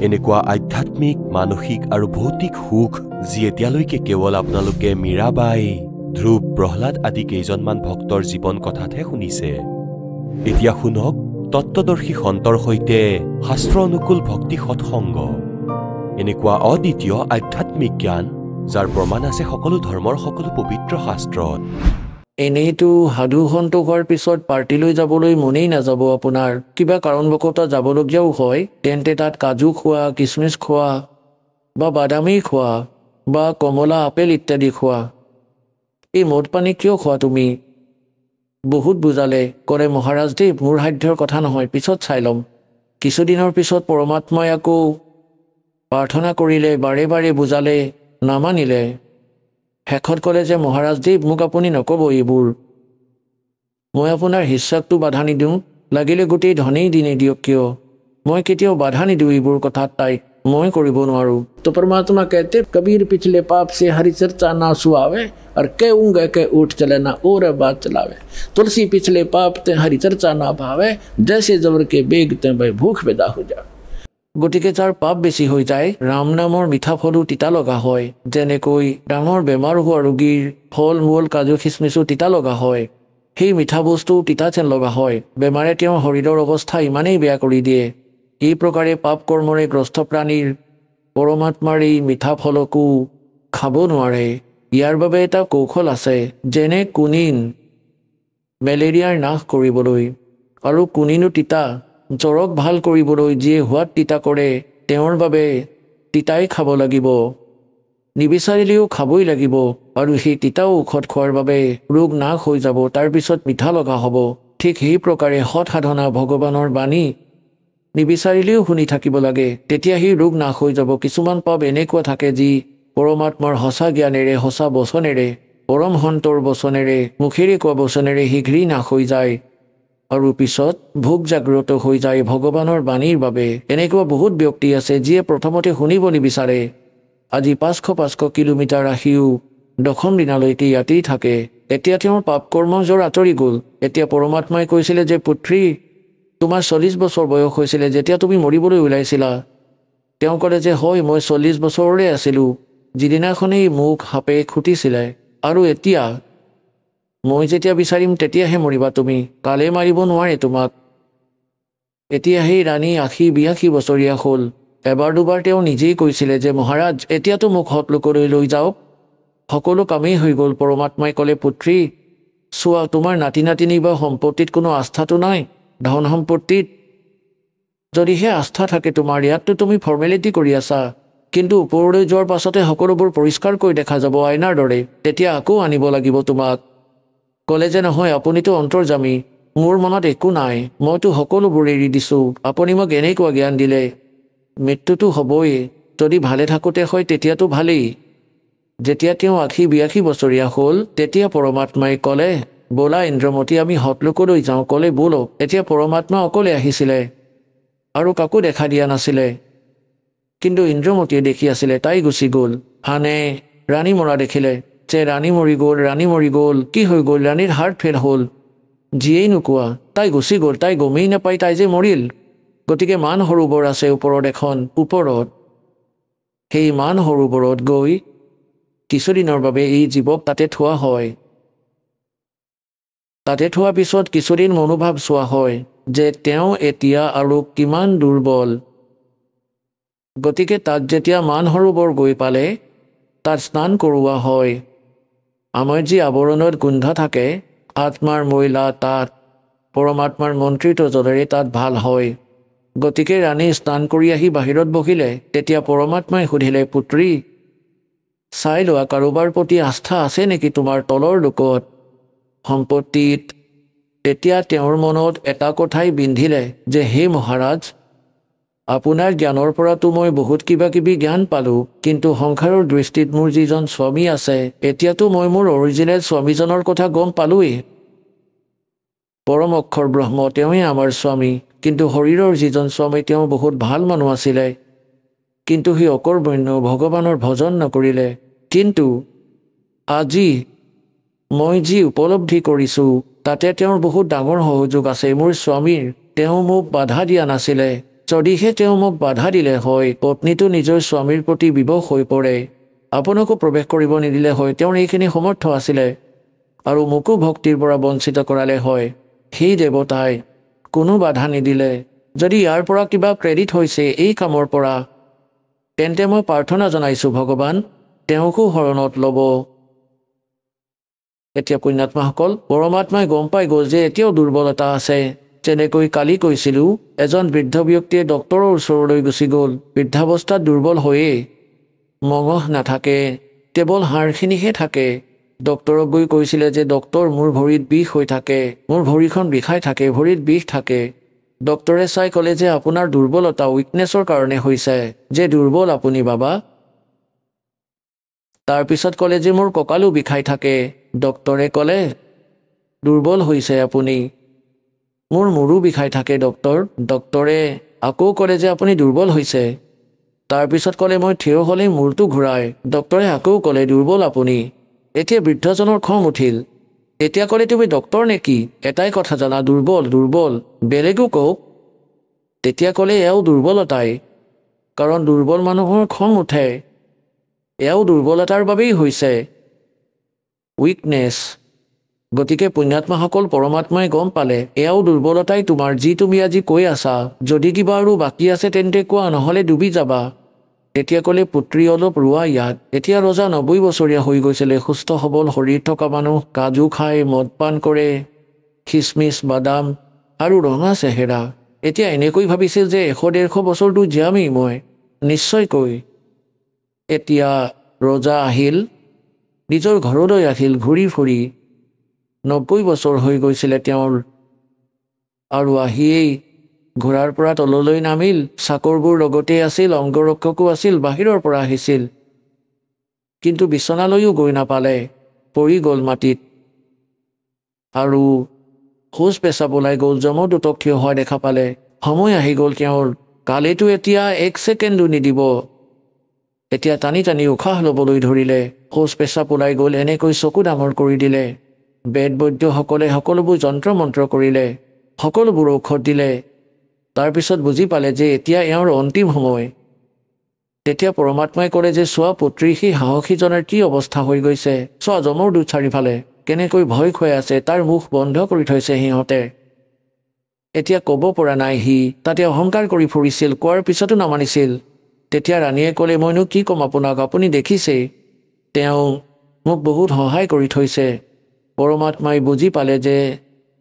এনেকুৱা আধ্যাত্মিক, মানসিক আৰু ভৌতিক সুখ, যি এতিয়ালৈকে কেৱল আপোনালোকে মীৰাবাই, ধ্ৰুৱ, প্ৰহ্লাদ আদি কেইজনমান ভক্তৰ জীৱন কথাতহে শুনিছে। এতিয়া শুনক তত্ত্বদৰ্শী সন্তৰ সৈতে শাস্ত্ৰ অনুকূল ভক্তি সৎসংগ, এনেকুৱা অদ্বিতীয় আধ্যাত্মিক জ্ঞান, যাৰ প্ৰমাণ আছে সকলো ধৰ্মৰ সকলো পবিত্ৰ শাস্ত্ৰত। এনেইতো সাধু সন্ত হোৱাৰ পিছত পাৰ্টিলৈ যাবলৈ মনেই নাযাব আপোনাৰ, কিবা কাৰণবশতঃ যাবলগীয়াও হয়, তেন্তে তাত কাজু খোৱা, কিচমিচ খোৱা, বা বাদামী খোৱা, বা কমলা আপেল ইত্যাদি খোৱা। এই মদ পানী কিয় খোৱা তুমি? বহুত বুজালে, কৰে মহাৰাজ দেৱ, মোৰ সাধ্যৰ কথা নহয়, পিছত চাই ল'ম। কিছুদিনৰ পিছত পৰমাত্মাই আকৌ প্ৰাৰ্থনা কৰিলে, বাৰে বাৰে বুজালে, নামানিলে। শেষত ক'লে যে মহাৰাজ দেৱ, মোক আপুনি নক'ব এইবোৰ, মই আপোনাৰ শিষ্যাকটো বাধা নিদিওঁ, লাগিলে গোটেই ধনেই দিনে দিয়ক কিয়, মই কেতিয়াও বাধা নিদিওঁ এইবোৰ কথাত। তাই मैं কৰিব নোৱাৰো। तो परमात्मा कहते कबीर पिछले पाप से हरि चर्चा ना सुआवे और कहूंगे के उठ चले ना और बात चलावे। तुलसी पिछले पाप ते हरि चर्चा ना भावे जैसे जबर के बेग ते भाई भूख बेदा हो जा। গতিকে যাৰ পাপ বেছি হৈ যায় ৰাম নামৰ মিঠা ফলো তিতা লগা হয়। যেনেকৈ ডাঙৰ বেমাৰ হোৱা ৰোগীৰ ফল মূল কাজু খিচমিচো তিতা লগা হয়, সেই মিঠা বস্তু তিতা যেন লগা হয়। বেমাৰে তেওঁৰ শৰীৰৰ অৱস্থা ইমানেই বেয়া কৰি দিয়ে। এই প্ৰকাৰে পাপ কৰ্মৰে গ্ৰস্ত প্ৰাণীৰ পৰমাত্মাৰ এই মিঠা ফলকো খাব নোৱাৰে। ইয়াৰ বাবে এটা কৌশল আছে, যেনে কুনিন মেলেৰিয়াৰ নাশ কৰিবলৈ, আৰু কুনিনো তিতা জ্বৰক ভাল কৰিবলৈ যিয়ে সোৱাদ তিতা কৰে তেওঁৰ বাবে তিতাই খাব লাগিব, নিবিচাৰিলেও খাবই লাগিব। আৰু সেই তিতা ঔষধ খোৱাৰ বাবে ৰোগ নাশ হৈ যাব, তাৰপিছত মিঠা লগা হ'ব। ঠিক সেই প্ৰকাৰে সৎ সাধনা ভগৱানৰ বাণী নিবিচাৰিলেও শুনি থাকিব লাগে, তেতিয়া সেই ৰোগ নাশ হৈ যাব। কিছুমান পাপ এনেকুৱা থাকে যি পৰমাত্মাৰ সঁচা জ্ঞানেৰে সঁচা বচনেৰে পৰমহন্তৰ বচনেৰে মুখেৰে কোৱা বচনেৰে শীঘ্ৰেই নাশ হৈ যায় আৰু পিছত ভোগ জাগ্ৰত হৈ যায় ভগৱানৰ বাণীৰ বাবে। এনেকুৱা বহুত ব্যক্তি আছে যিয়ে প্ৰথমতে শুনিব নিবিচাৰে। আজি 500 কিলোমিটাৰ আহিও দশম দিনালৈকে ইয়াতেই থাকে। এতিয়া তেওঁৰ পাপ কৰ্ম জোৰ আঁতৰি গ'ল। এতিয়া পৰমাত্মাই কৈছিলে যে পুত্ৰী, তোমাৰ 40 বছৰ বয়স হৈছিলে যেতিয়া তুমি মৰিবলৈ ওলাইছিলা। তেওঁ ক'লে যে হয়, মই 40 বছৰৰে আছিলোঁ যিদিনাখনেই মোক সাপে খুটিছিলে, আৰু এতিয়া মই যেতিয়া বিচাৰিম তেতিয়াহে মৰিবা তুমি, কালে মাৰিব নোৱাৰে তোমাক। এতিয়া সেই ৰাণী 80-82 বছৰীয়া হ'ল। এবাৰ দুবাৰ তেওঁ নিজেই কৈছিলে যে মহাৰাজ এতিয়াতো মোক সৎলোকলৈ লৈ যাওক, সকলো কামেই হৈ গ'ল। পৰমাত্মাই ক'লে পুত্ৰী চোৱা, তোমাৰ নাতি নাতিনী বা সম্পত্তিত কোনো আস্থাটো নাই, ধন সম্পত্তিত যদিহে আস্থা থাকে তোমাৰ, ইয়াততো তুমি ফৰ্মেলিটি কৰি আছা, কিন্তু ওপৰলৈ যোৱাৰ পাছতে সকলোবোৰ পৰিষ্কাৰকৈ দেখা যাব আইনাৰ দৰে, তেতিয়া আকৌ আনিব লাগিব তোমাক। ক'লে যে নহয়, আপুনিতো অন্তৰ্যামী, মোৰ মনত একো নাই, মইতো সকলোবোৰ এৰি দিছোঁ, আপুনি মোক এনেকুৱা জ্ঞান দিলে। মৃত্যুটো হ'বই, যদি ভালে থাকোঁতে হয় তেতিয়াতো ভালেই। যেতিয়া তেওঁ 80-82 বছৰীয়া হ'ল তেতিয়া পৰমাত্মাই ক'লে ব'লা ইন্দ্ৰমতী আমি সৎলোকলৈ যাওঁ। ক'লে ব'লক। এতিয়া পৰমাত্মা অকলে আহিছিলে আৰু কাকো দেখা দিয়া নাছিলে, কিন্তু ইন্দ্ৰমতীয়ে দেখি আছিলে, তাই গুচি গ'ল। আনে ৰাণী মৰা দেখিলে যে ৰাণী মৰি গ'ল, ৰাণী মৰি গ'ল, কি হৈ গ'ল, ৰাণীৰ হাৰ্ট ফেইল হ'ল, যিয়েই নোকোৱা তাই গুচি গ'ল, তাই গমেই নাপায় তাই যে মৰিল। গতিকে মান সৰোবৰ আছে ওপৰত এখন, ওপৰত সেই মান সৰোবৰত গৈ কিছুদিনৰ বাবে এই জীৱক তাতে থোৱা হয়। তাতে থোৱাৰ পিছত কিছুদিন মনোভাৱ চোৱা হয় যে তেওঁ এতিয়া আৰু কিমান দুৰ্বল। গতিকে তাত যেতিয়া মান সৰোবৰ গৈ পালে তাত স্নান কৰোৱা হয়। আমাৰ যি আৱৰণত গোন্ধ থাকে আত্মাৰ মহিলা, তাত পৰমাত্মাৰ মন্ত্ৰিত জলেৰে তাত ভাল হয়। গতিকে ৰাণী স্নান কৰি আহি বাহিৰত বহিলে। তেতিয়া পৰমাত্মাই সুধিলে পুত্ৰী চাই লোৱা, কাৰোবাৰ প্ৰতি আস্থা আছে নেকি তোমাৰ তলৰ লোকত, সম্পত্তিত? তেতিয়া তেওঁৰ মনত এটা কথাই বিন্ধিলে যে হে মহাৰাজ, আপোনাৰ জ্ঞানৰ পৰাতো মই বহুত কিবা কিবি জ্ঞান পালোঁ, কিন্তু সংসাৰৰ দৃষ্টিত মোৰ যিজন স্বামী আছে এতিয়াতো মই মোৰ অৰিজিনেল স্বামীজনৰ কথা গম পালোৱেই। পৰম অক্ষৰ ব্ৰহ্ম তেওঁৱেই আমাৰ স্বামী, কিন্তু শৰীৰৰ যিজন স্বামী তেওঁ বহুত ভাল মানুহ আছিলে, কিন্তু সি অকৰ্মণ্য, ভগৱানৰ ভজন নকৰিলে। কিন্তু আজি মই যি উপলব্ধি কৰিছোঁ তাতে তেওঁৰ বহুত ডাঙৰ সহযোগ আছে মোৰ স্বামীৰ। তেওঁ মোক বাধা দিয়া নাছিলে, যদিহে তেওঁ মোক বাধা দিলে হয় পত্নীটো নিজৰ স্বামীৰ প্ৰতি বিবশ হৈ পৰে, আপোনাকো প্ৰৱেশ কৰিব নিদিলে হয়, তেওঁৰ এইখিনি সমৰ্থ আছিলে, আৰু মোকো ভক্তিৰ পৰা বঞ্চিত কৰালে হয়। সেই দেৱতাই কোনো বাধা নিদিলে। যদি ইয়াৰ পৰা কিবা ক্ৰেডিট হৈছে এই কামৰ পৰা, তেন্তে মই প্ৰাৰ্থনা জনাইছোঁ ভগৱান তেওঁকো শৰণত ল'ব। এতিয়া পুণ্যাত্মাসকল, পৰমাত্মাই গম পাই গ'ল যে এতিয়াও দুৰ্বলতা আছে। যেনেকৈ কালি কৈছিলোঁ, এজন বৃদ্ধ ব্যক্তিয়ে ডক্তৰৰ ওচৰলৈ গুচি গ'ল, বৃদ্ধাৱস্থাত দুৰ্বল হৈয়ে, মঙহ নাথাকে, কেৱল হাড়খিনিহে থাকে। ডক্তৰক গৈ কৈছিলে যে ডক্তৰ মোৰ ভৰিত বিষ হৈ থাকে, মোৰ ভৰিখন বিষাই থাকে, ভৰিত বিষ থাকে। ডক্তৰে চাই ক'লে যে আপোনাৰ দুৰ্বলতা উইকনেছৰ কাৰণে হৈছে, যে দুৰ্বল আপুনি বাবা। তাৰপিছত ক'লে যে মোৰ কঁকালো বিষাই থাকে। ডক্তৰে ক'লে দুৰ্বল হৈছে আপুনি। মোৰ মূৰো বিষাই থাকে ডক্তৰ। ডক্তৰে আকৌ ক'লে যে আপুনি দুৰ্বল হৈছে। তাৰপিছত ক'লে মই থিয় হ'লেই মূৰটো ঘূৰাই। ডক্তৰে আকৌ ক'লে দুৰ্বল আপুনি। এতিয়া বৃদ্ধজনৰ খং উঠিল। এতিয়া ক'লে তুমি ডক্তৰ নেকি? এটাই কথা জানা, দুৰ্বল দুৰ্বল, বেলেগো কওক। তেতিয়া ক'লে এয়াও দুৰ্বলতাই, কাৰণ দুৰ্বল মানুহৰ খং উঠে। এয়াও দুৰ্বলতাৰ বাবেই হৈছে, উইকনেছ। গতিকে পুণ্যাত্মাসকল পৰমাত্মাই গম পালে এয়াও দুৰ্বলতাই তোমাৰ, যি তুমি আজি কৈ আছা। যদি কিবা আৰু বাকী আছে তেন্তে কোৱা, নহ'লে ডুবি যাবা। তেতিয়া ক'লে পুত্ৰী অলপ ৰোৱা ইয়াত। এতিয়া ৰজা 90 বছৰীয়া হৈ গৈছিলে, সুস্থ সবল শৰীৰ থকা মানুহ, কাজু খায়, মদ পান কৰে, খিচমিচ বাদাম আৰু ৰঙা চেহেৰা। এতিয়া এনেকৈ ভাবিছিল যে 100-150 বছৰটো জীয়ামেই মই, নিশ্চয়কৈ। এতিয়া ৰজা আহিল, নিজৰ ঘৰলৈ আহিল ঘূৰি ফুৰি। 90 বছৰ হৈ গৈছিলে তেওঁৰ, আৰু আহিয়েই ঘোঁৰাৰ পৰা তললৈ নামিল। চাকৰবোৰ লগতে আছিল, অংগৰক্ষকো আছিল, বাহিৰৰ পৰা আহিছিল। কিন্তু বিচনালৈও গৈ নাপালে, পৰি গ'ল মাটিত। আৰু শৌচ পেচাব ওলাই গ'ল। যমদূতক থিয় হোৱা দেখা পালে। সময় আহি গ'ল তেওঁৰ, কালেতো এতিয়া 1 ছেকেণ্ডো নিদিব। এতিয়া টানি টানি উশাহ ল'বলৈ ধৰিলে। শৌচ পেচাব ওলাই গ'ল। এনেকৈ চকু ডাঙৰ কৰি দিলে। বেদ বৈদ্যসকলে সকলোবোৰ যন্ত্ৰ মন্ত্ৰ কৰিলে, সকলোবোৰ ঔষধ দিলে। তাৰপিছত বুজি পালে যে এতিয়া এওঁৰ অন্তিম সময়। তেতিয়া পৰমাত্মাই ক'লে যে চোৱা পুত্ৰী, সেই সাহসীজনৰ কি অৱস্থা হৈ গৈছে। চোৱা যমদূত চাৰিওফালে কেনেকৈ ভয় খুৱাই আছে, তাৰ মুখ বন্ধ কৰি থৈছে সিহঁতে। এতিয়া ক'ব পৰা নাই সি, তাতে অহংকাৰ কৰি ফুৰিছিল, কোৱাৰ পিছতো নামানিছিল। তেতিয়া ৰাণীয়ে ক'লে মইনো কি ক'ম আপোনাক, আপুনি দেখিছেই তেওঁ মোক বহুত সহায় কৰি থৈছে। পৰমাত্মাই বুজি পালে যে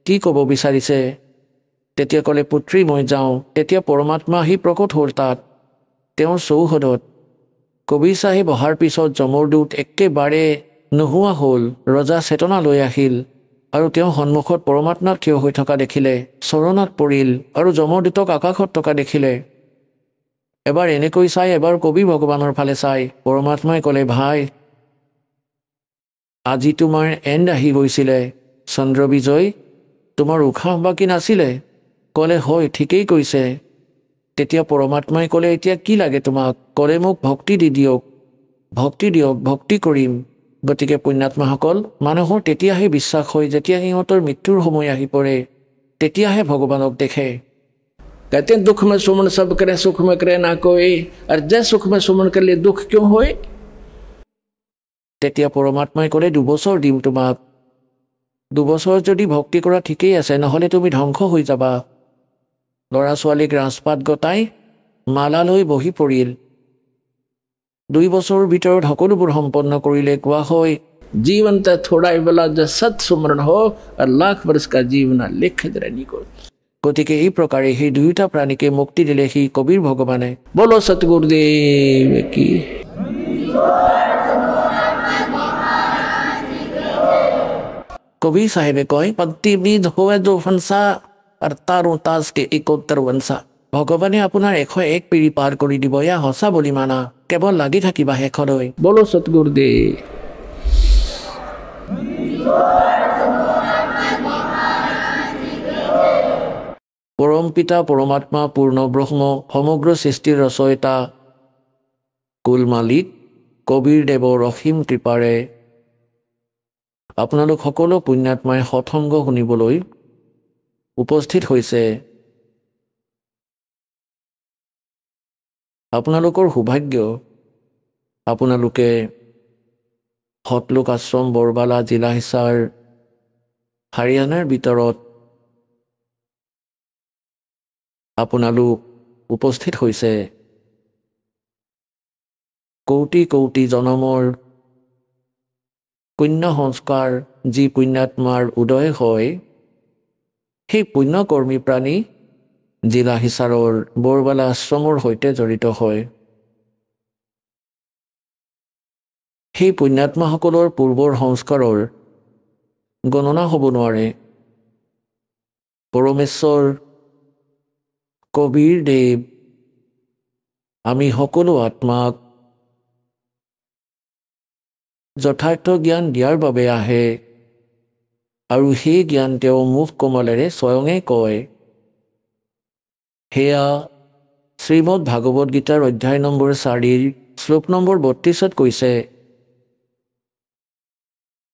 কি ক'ব বিচাৰিছে। তেতিয়া ক'লে পুত্ৰী মই যাওঁ। তেতিয়া পৰমাত্মা আহি প্ৰকট হ'ল তাত, তেওঁৰ চৌহদত। কবিৰ চাহেব অহাৰ পিছত যমদূত একেবাৰে নোহোৱা হ'ল। ৰজা চেতনা লৈ আহিল আৰু তেওঁ সন্মুখত পৰমাত্মাক থিয় হৈ থকা দেখিলে, চৰণত পৰিল আৰু যমদূতক আকাশত থকা দেখিলে। এবাৰ এনেকৈ চাই, এবাৰ কবি ভগৱানৰ ফালে চাই পৰমাত্মাই ক'লে ভাই, আজি তোমাৰ এণ্ড আহি গৈছিলে। চন্দ্ৰ বিজয়, তোমাৰ উশাহ বাকী নাছিলে। ক'লে হয়, ঠিকেই কৈছে। তেতিয়া পৰমাত্মাই ক'লে এতিয়া কি লাগে তোমাক? ক'লে মোক ভক্তি দি দিয়ক, ভক্তি দিয়ক, ভক্তি কৰিম। গতিকে পুণ্যাত্মাসকল, মানুহৰ তেতিয়াহে বিশ্বাস হয় যেতিয়া সিহঁতৰ মৃত্যুৰ সময় আহি পৰে, তেতিয়াহে ভগৱানক দেখে। कहते हैं दुख में सुमन सब करे, सुख में करे ना कोई, और जय सुख में सुमन कर लिए दुख क्यों होए? তেতিয়া পৰমাত্মাই ক'লে 2 বছৰ দিম তোমাক। 2 বছৰ যদি ভক্তি কৰা ঠিকেই আছে, নহ'লে তুমি ধ্বংস হৈ যাবা। ল'ৰা ছোৱালীক ৰাজপাত গতাই মালা লৈ বহি পৰিল। 2 বছৰৰ ভিতৰত সকলোবোৰ সম্পন্ন কৰিলে। কোৱা হয় जीवन तक थोड़ा ही बोला जो सत सुमरण हो और लाख वर्ष का जीवन लिख रहनी को। গতিকে এই প্ৰকাৰে সেই দুয়োটা প্ৰাণীকে মুক্তি দিলে সি কবিৰ ভগৱানে। বলো সতগুৰুদেৱ কি। কবিৰ চাহেবে কয় পত্তিবিদ হোৱে যো ফনসা আৰু তাৰো তাজকে 71 বনসা। ভগৱানে আপোনাৰ 101 পিঢ়ি পাৰ কৰি দিব, এয়া সঁচা বুলি মানা। কেৱল লাগি থাকিবা শেষলৈ। বলো সতগুৰুদেৱ। পৰম পিতা পৰমাত্মা পূৰ্ণ ব্ৰহ্ম সমগ্ৰ সৃষ্টিৰ ৰচয়িতা কুল মালিক কবিৰ দেৱৰ অসীম কৃপাৰে আপোনালোক সকলো পুণ্যাত্মাই সৎসংগ শুনিবলৈ উপস্থিত হৈছে। আপোনালোকৰ সৌভাগ্য, আপোনালোকে সতলোক আশ্ৰম বৰবালা জিলা হিছাৰ হাৰিয়ানাৰ ভিতৰত আপোনালোক উপস্থিত হৈছে। কৌটি কৌটি জনমৰ পুণ্য সংস্কাৰ যি পুণ্যাত্মাৰ উদয় হয়, সেই পুণ্যকৰ্মী প্ৰাণী জিলা হিছাৰৰ বৰবালা আশ্ৰমৰ সৈতে জড়িত হয়। সেই পুণ্যাত্মাসকলৰ পূৰ্বৰ সংস্কাৰৰ গণনা হ'ব নোৱাৰে। পৰমেশ্বৰ কবিৰ দেৱ আমি সকলো আত্মাক যথাৰ্থ জ্ঞান দিয়াৰ বাবে আহে আৰু সেই জ্ঞান তেওঁ মুখ কোমলেৰে স্বয়ঙে কয়। সেয়া শ্ৰীমদ ভাগৱত গীতাৰ অধ্যায় নম্বৰ 4 শ্লোক নম্বৰ 32 কৈছে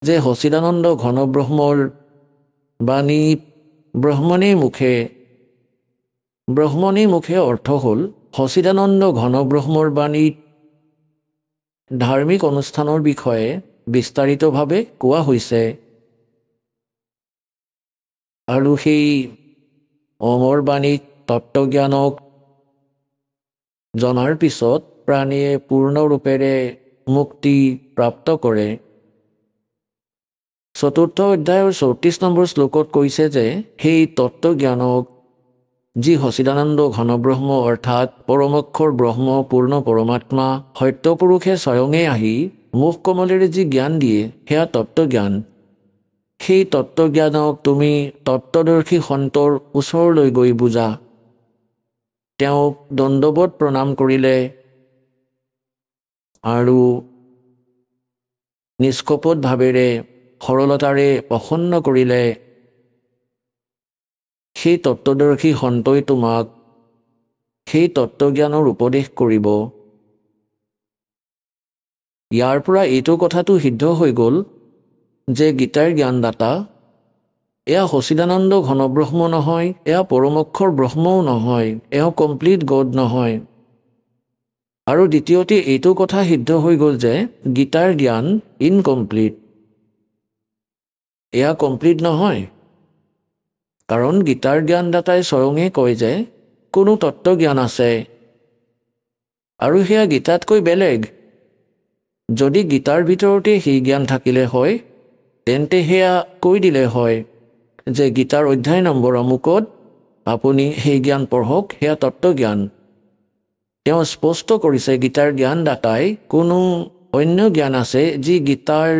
যে সচিদানন্দ ঘনব্ৰহ্মৰ বাণী ব্ৰহ্মণী মুখে অৰ্থ হ'ল সচিদানন্দ ঘনব্ৰহ্মৰ বাণীত ধাৰ্মিক অনুষ্ঠানৰ বিষয়ে বিস্তাৰিতভাৱে কোৱা হৈছে আৰু সেই অমৰ বাণীত তত্ত্বজ্ঞানক জনাৰ পিছত প্ৰাণীয়ে পূৰ্ণৰূপেৰে মুক্তি প্ৰাপ্ত কৰে। 4ৰ্থ অধ্যায়ৰ 34 নম্বৰ শ্লোকত কৈছে যে সেই তত্ত্বজ্ঞানক যি সচিদানন্দ ঘনব্ৰহ্ম অৰ্থাৎ পৰমক্ষৰ ব্ৰহ্ম পূৰ্ণ পৰমাত্মা সত্যপুৰুষে স্বয়ঙে আহি মুখ কমলেৰে যি জ্ঞান দিয়ে সেয়া তত্ত্বজ্ঞান। সেই তত্ত্বজ্ঞানক তুমি তত্ত্বদৰ্শী সন্তৰ ওচৰলৈ গৈ বুজা। তেওঁক দণ্ডৱত প্ৰণাম কৰিলে আৰু নিষ্কপট ভাৱেৰে সৰলতাৰে প্ৰসন্ন কৰিলে সেই তত্ত্বদৰ্শী সন্তই তোমাক সেই তত্ত্বজ্ঞানৰ উপদেশ কৰিব। ইয়াৰ পৰা এইটো কথাটো সিদ্ধ হৈ গ'ল যে গীতাৰ জ্ঞানদাতা এয়া সচিদানন্দ ঘনব্ৰহ্ম নহয়, এয়া পৰমক্ষৰ ব্ৰহ্মও নহয়, এয়া কমপ্লিট গড নহয়। আৰু দ্বিতীয়তে এইটো কথা সিদ্ধ হৈ গ'ল যে গীতাৰ জ্ঞান ইনকমপ্লিট, এয়া কমপ্লিট নহয়। কাৰণ গীতাৰ জ্ঞানদাতাই স্বয়ঙে কয় যে কোনো তত্ত্বজ্ঞান আছে আৰু সেয়া গীতাতকৈ বেলেগ। যদি গীতাৰ ভিতৰতে সেই জ্ঞান থাকিলে হয় তেন্তে সেয়া কৈ দিলে হয় যে গীতাৰ অধ্যায় নম্বৰ অমুকত আপুনি সেই জ্ঞান পঢ়ক, সেয়া তত্ত্বজ্ঞান। তেওঁ স্পষ্ট কৰিছে গীতাৰ জ্ঞানদাতাই কোনো অন্য জ্ঞান আছে যি গীতাৰ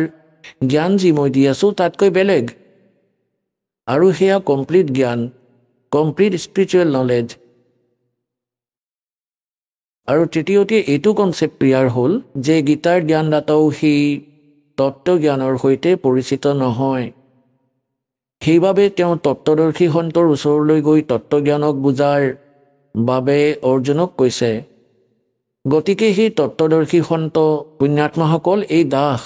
জ্ঞান যি মই দি আছোঁ তাতকৈ বেলেগ আৰু সেয়া কমপ্লিট জ্ঞান, কমপ্লিট স্পিৰিচুৱেল নলেজ। আৰু তৃতীয়তে এইটো কনচেপ্ট ক্লিয়াৰ হ'ল যে গীতাৰ জ্ঞানদাতাও সেই তত্ত্বজ্ঞানৰ সৈতে পৰিচিত নহয়। সেইবাবে তেওঁ তত্ত্বদৰ্শী সন্তৰ ওচৰলৈ গৈ তত্ত্বজ্ঞানক বুজাৰ বাবে অৰ্জুনক কৈছে। গতিকে সেই তত্ত্বদৰ্শী সন্ত পুণ্যাত্মাসকল এই দাস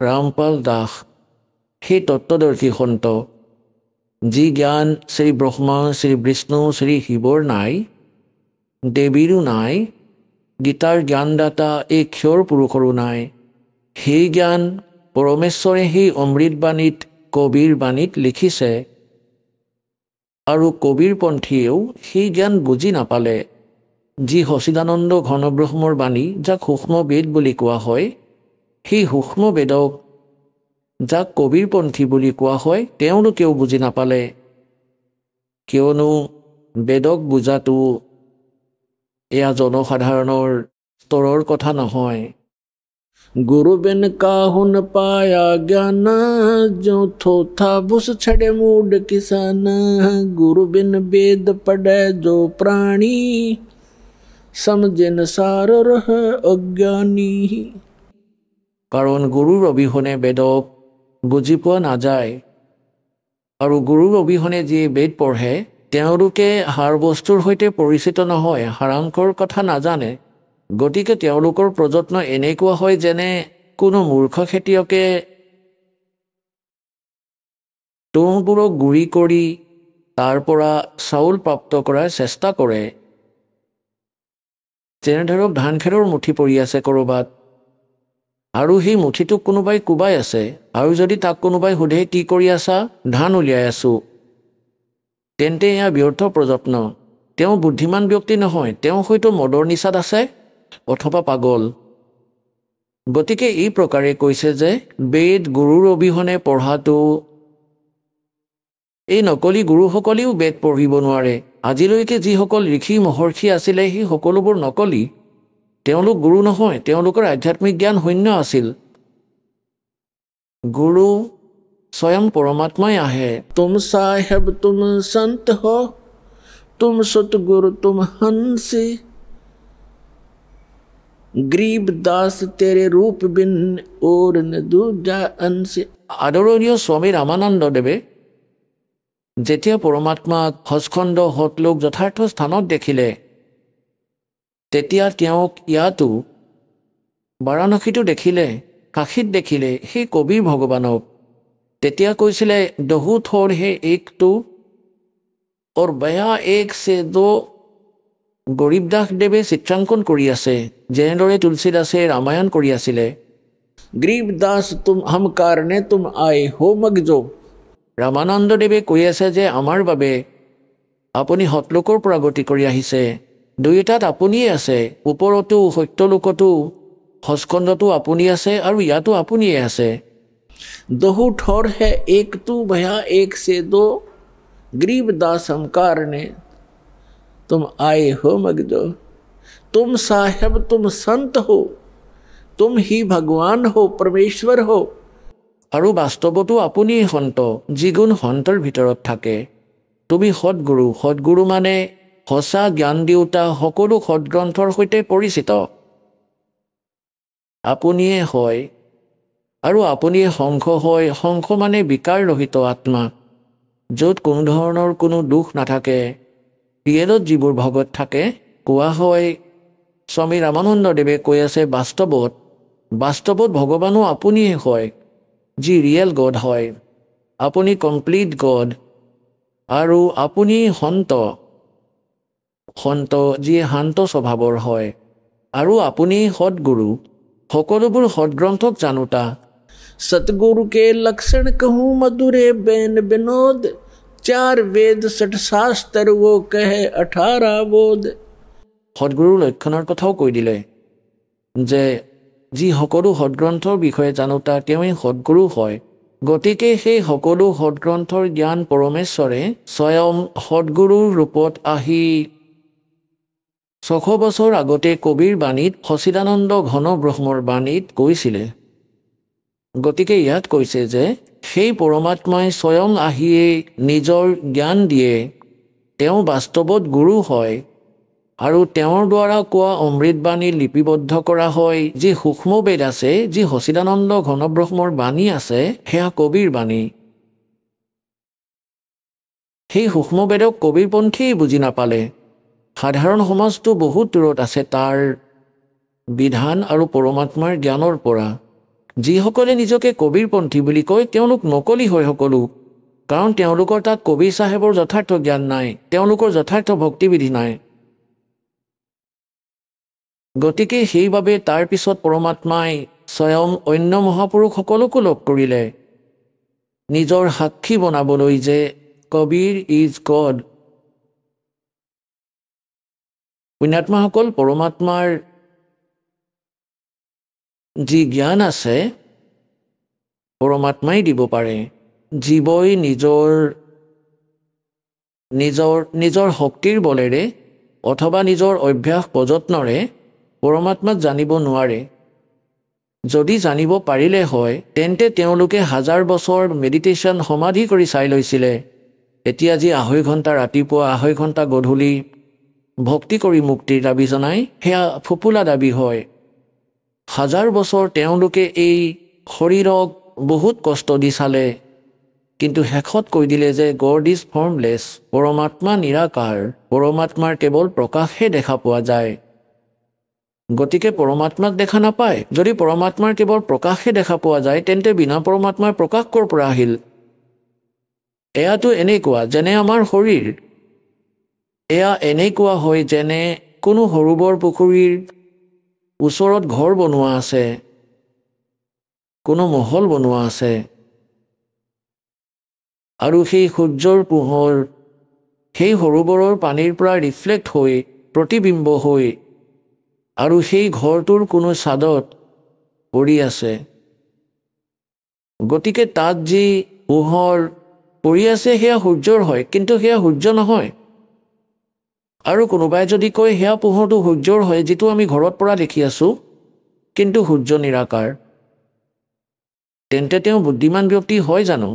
ৰামপাল দাস সেই তত্ত্বদৰ্শী সন্ত যি জ্ঞান শ্ৰী ব্ৰহ্মা শ্ৰী বিষ্ণু শ্ৰী শিৱৰ নাই, দেৱীৰো নাই, গীতাৰ জ্ঞানদাতা এই ক্ষৰ পুৰুষৰো নাই। সেই জ্ঞান পৰমেশ্বৰে সেই অমৃতবাণীত কবিৰ বাণীত লিখিছে আৰু কবিৰ পন্থীয়েও সেই জ্ঞান বুজি নাপালে। যি সচিদানন্দ ঘনব্ৰহ্মৰ বাণী যাক সূক্ষ্ম বেদ বুলি কোৱা হয়, সেই সূক্ষ্ম বেদক যাক কবিৰ পন্থী বুলি কোৱা হয় তেওঁলোকেও বুজি নাপালে। কিয়নো বেদক বুজাটো এয়া জনসাধাৰণৰ স্তৰৰ কথা নহয়। गुरु बिन काहु न पाया ज्ञान, जो थोथा बुस छड़े मूड किसान। गुरु बिन वेद पढ़े जो प्राणी, समझे न सार रह अज्ञानी। कारण गुरुर अबिहने बेदक बुझी पोৱা নাযায় আৰু গুৰুৰ অবিহনে যি বেদ পঢ়ে তেওঁলোকে সাৰ বস্তুৰ সৈতে পৰিচিত নহয়, সাৰাংশৰ কথা নাজানে। গতিকে তেওঁলোকৰ প্ৰযত্ন এনেকুৱা হয় যেনে কোনো মূৰ্খ খেতিয়কে তুঁহবোৰক গুৰি কৰি তাৰ পৰা চাউল প্ৰাপ্ত কৰাৰ চেষ্টা কৰে। যেনে ধৰক ধান খেৰৰ মুঠি পৰি আছে ক'ৰবাত আৰু সেই মুঠিটোক কোনোবাই কোবাই আছে আৰু যদি তাক কোনোবাই সোধে কি কৰি আছা, ধান উলিয়াই আছোঁ, তেন্তে এয়া ব্যৰ্থ প্ৰযত্ন। তেওঁ বুদ্ধিমান ব্যক্তি নহয়, তেওঁ হয়তো মদৰ নিচাত আছে অথবা পাগল। গতিকে এই প্ৰকাৰে কৈছে যে বেদ গুৰুৰ অবিহনে পঢ়াটো, এই নকলি গুৰুসকলেও বেদ পঢ়িব নোৱাৰে। আজিলৈকে যিসকল ঋষি মহৰ্ষি আছিলে সেই সকলোবোৰ নকলি, তেওঁলোক গুৰু নহয়, তেওঁলোকৰ আধ্যাত্মিক জ্ঞান শূন্য আছিল। গুৰু স্বয়ং পৰমাত্মাই আহে। তুম সাহেব তুম সন্ত हो, तुम सतगुरु तुम हंसी, गरीब दास तेरे रूप बिन और न दूजा अंश। আদৰণীয় স্বামী ৰামানন্দ দেৱে যেতিয়া পৰমাত্মাক সচখণ্ড সৎলোক যথাৰ্থ স্থানত দেখিলে তেতিয়া তেওঁক ইয়াতো বাৰাণসীতো দেখিলে, কাশীত দেখিলে সেই কবিৰ ভগৱানক। তেতিয়া কৈছিলে দহু থৰ হে এক তো और बया एक से दो। গৰীবদাস দেৱে চিত্ৰাংকন কৰি আছে, যেনেদৰে তুলসীদাসে ৰামায়ণ কৰি আছিলে। গৰীবদাস তুম হম কাৰণে তুম আয়ে হো মগজো। ৰামানন্দ দেৱে কৈ আছে যে আমাৰ বাবে আপুনি সতলোকৰ পৰা গতি কৰি আহিছে। দুয়োটাত আপুনিয়ে আছে, ওপৰতো সত্যলোকতো সচখণ্ডতো আপুনি আছে আৰু ইয়াতো আপুনিয়ে আছে। দহু ঠৰ হে এক তো ভয়া এক সে দো। गरीबदास हम कारणे तुम आए हो मगजो। तुम साहेब तुम संत हो, तुम ही भगवान हो, परमेश्वर हो। আৰু বাস্তৱতো আপুনি সন্ত, যিগুণ সন্তৰ ভিতৰত থাকে। তুমি সৎগুৰু, সৎগুৰু মানে সঁচা জ্ঞান দিওঁতা, সকলো সৎগ্ৰন্থৰ সৈতে পৰিচিত আপুনিয়ে হয়। আৰু আপুনিয়ে শংখ হয়। শংখ মানে বিকাৰ ৰহিত আত্মা, য'ত কোনো ধৰণৰ কোনো দুখ নাথাকে। ৰিয়েলত যিবোৰ ভগত থাকে, কোৱা হয় স্বামী ৰামানন্দ দেৱে কৈ আছে বাস্তৱত ভগৱানো আপুনিয়ে হয়, যি ৰিয়েল গড হয়। আপুনি কমপ্লিট গড। আৰু আপুনি সন্ত যি শান্ত স্বভাৱৰ হয়। আৰু আপুনি সৎগুৰু, সকলোবোৰ সৎগ্ৰন্থক জানোতা। सतगुरु के लक्षण कहूँ मधुरे बैन विनोद। 4 वेद 60 शास्त्र वो कहे 18 बोध। সৎগুৰুৰ লক্ষণৰ কথাও কৈ দিলে যে যি সকলো সৎগ্ৰন্থৰ বিষয়ে জানোতা তেওঁই সৎগুৰু হয়। গতিকে সেই সকলো সৎগ্ৰন্থৰ জ্ঞান পৰমেশ্বৰে স্বয়ং সৎগুৰুৰ ৰূপত আহি 600 বছৰ আগতে কবিৰ বাণীত, সচিদানন্দ ঘন ব্ৰহ্মৰ বাণীত কৈছিলে। গতিকে ইয়াত কৈছে যে সেই পৰমাত্মাই স্বয়ং আহিয়ে নিজৰ জ্ঞান দিয়ে। তেওঁ বাস্তৱত গুৰু হয় আৰু তেওঁৰ দ্বাৰা কোৱা অমৃতবাণী লিপিবদ্ধ কৰা হয়। যি সূক্ষ্ম বেদ আছে, যি সচিদানন্দ ঘনব্ৰহ্মৰ বাণী আছে, সেয়া কবিৰ বাণী। সেই সূক্ষ্ম বেদক কবিৰপন্থীয়ে বুজি নাপালে। সাধাৰণ সমাজটো বহুত দূৰত আছে তাৰ বিধান আৰু পৰমাত্মাৰ জ্ঞানৰ পৰা। যিসকলে নিজকে কবিৰপন্থী বুলি কয় তেওঁলোক নকলি হয় সকলো, কাৰণ তেওঁলোকৰ তাত কবিৰ চাহেবৰ যথাৰ্থ জ্ঞান নাই, তেওঁলোকৰ যথাৰ্থ ভক্তিবিধি নাই। গতিকে সেইবাবে তাৰ পিছত পৰমাত্মাই স্বয়ং অন্য মহাপুৰুষসকলকো লগ কৰিলে নিজৰ সাক্ষী বনাবলৈ যে কবিৰ ইজ গড। পুণ্যাত্মাসকল, পৰমাত্মাৰ যি জ্ঞান আছে পৰমাত্মাই দিব পাৰে। জীৱই নিজৰ শক্তিৰ বলেৰে অথবা নিজৰ অভ্যাস প্ৰযত্নৰে পৰমাত্মাক জানিব নোৱাৰে। যদি জানিব পাৰিলে হয় তেন্তে তেওঁলোকে 1000 বছৰ মেডিটেশ্যন সমাধি কৰি চাই লৈছিলে। এতিয়া যি 2.5 ঘণ্টা ৰাতিপুৱা 2.5 ঘণ্টা গধূলি ভক্তি কৰি মুক্তিৰ দাবী জনাই, সেয়া ফোপোলা দাবী হয়। 1000 বছৰ তেওঁলোকে এই শৰীৰক বহুত কষ্ট দি চালে, কিন্তু শেষত কৈ দিলে যে গড ইজ ফৰ্মলেছ। পৰমাত্মা নিৰাকাৰ, পৰমাত্মাৰ কেৱল প্ৰকাশহে দেখা পোৱা যায়। গতিকে পৰমাত্মাক দেখা নাপায়। যদি পৰমাত্মাৰ কেৱল প্ৰকাশহে দেখা পোৱা যায় তেন্তে বিনা পৰমাত্মাৰ প্ৰকাশ ক'ৰ পৰা আহিল? এয়াতো এনেকুৱা যেনে আমাৰ শৰীৰ। এয়া এনেকুৱা হয় যেনে কোনো সৰু বৰ পুখুৰীৰ ওচৰত ঘৰ বনোৱা আছে, কোনো মহল বনোৱা আছে, আৰু সেই সূৰ্যৰ পোহৰ সেই সৰোবৰৰ পানীৰ পৰা ৰিফ্লেক্ট হৈ প্ৰতিবিম্ব হৈ আৰু সেই ঘৰটোৰ কোনো ছাদত পৰি আছে। গতিকে তাত যি পোহৰ পৰি আছে সেয়া সূৰ্যৰ হয়, কিন্তু সেয়া সূৰ্য নহয়। আৰু কোনোবাই যদি কয় সেয়া পোহৰটো সূৰ্যৰ হয় যিটো আমি ঘৰত পৰা দেখি আছোঁ, কিন্তু সূৰ্য নিৰাকাৰ, তেন্তে তেওঁ বুদ্ধিমান ব্যক্তি হয় জানো?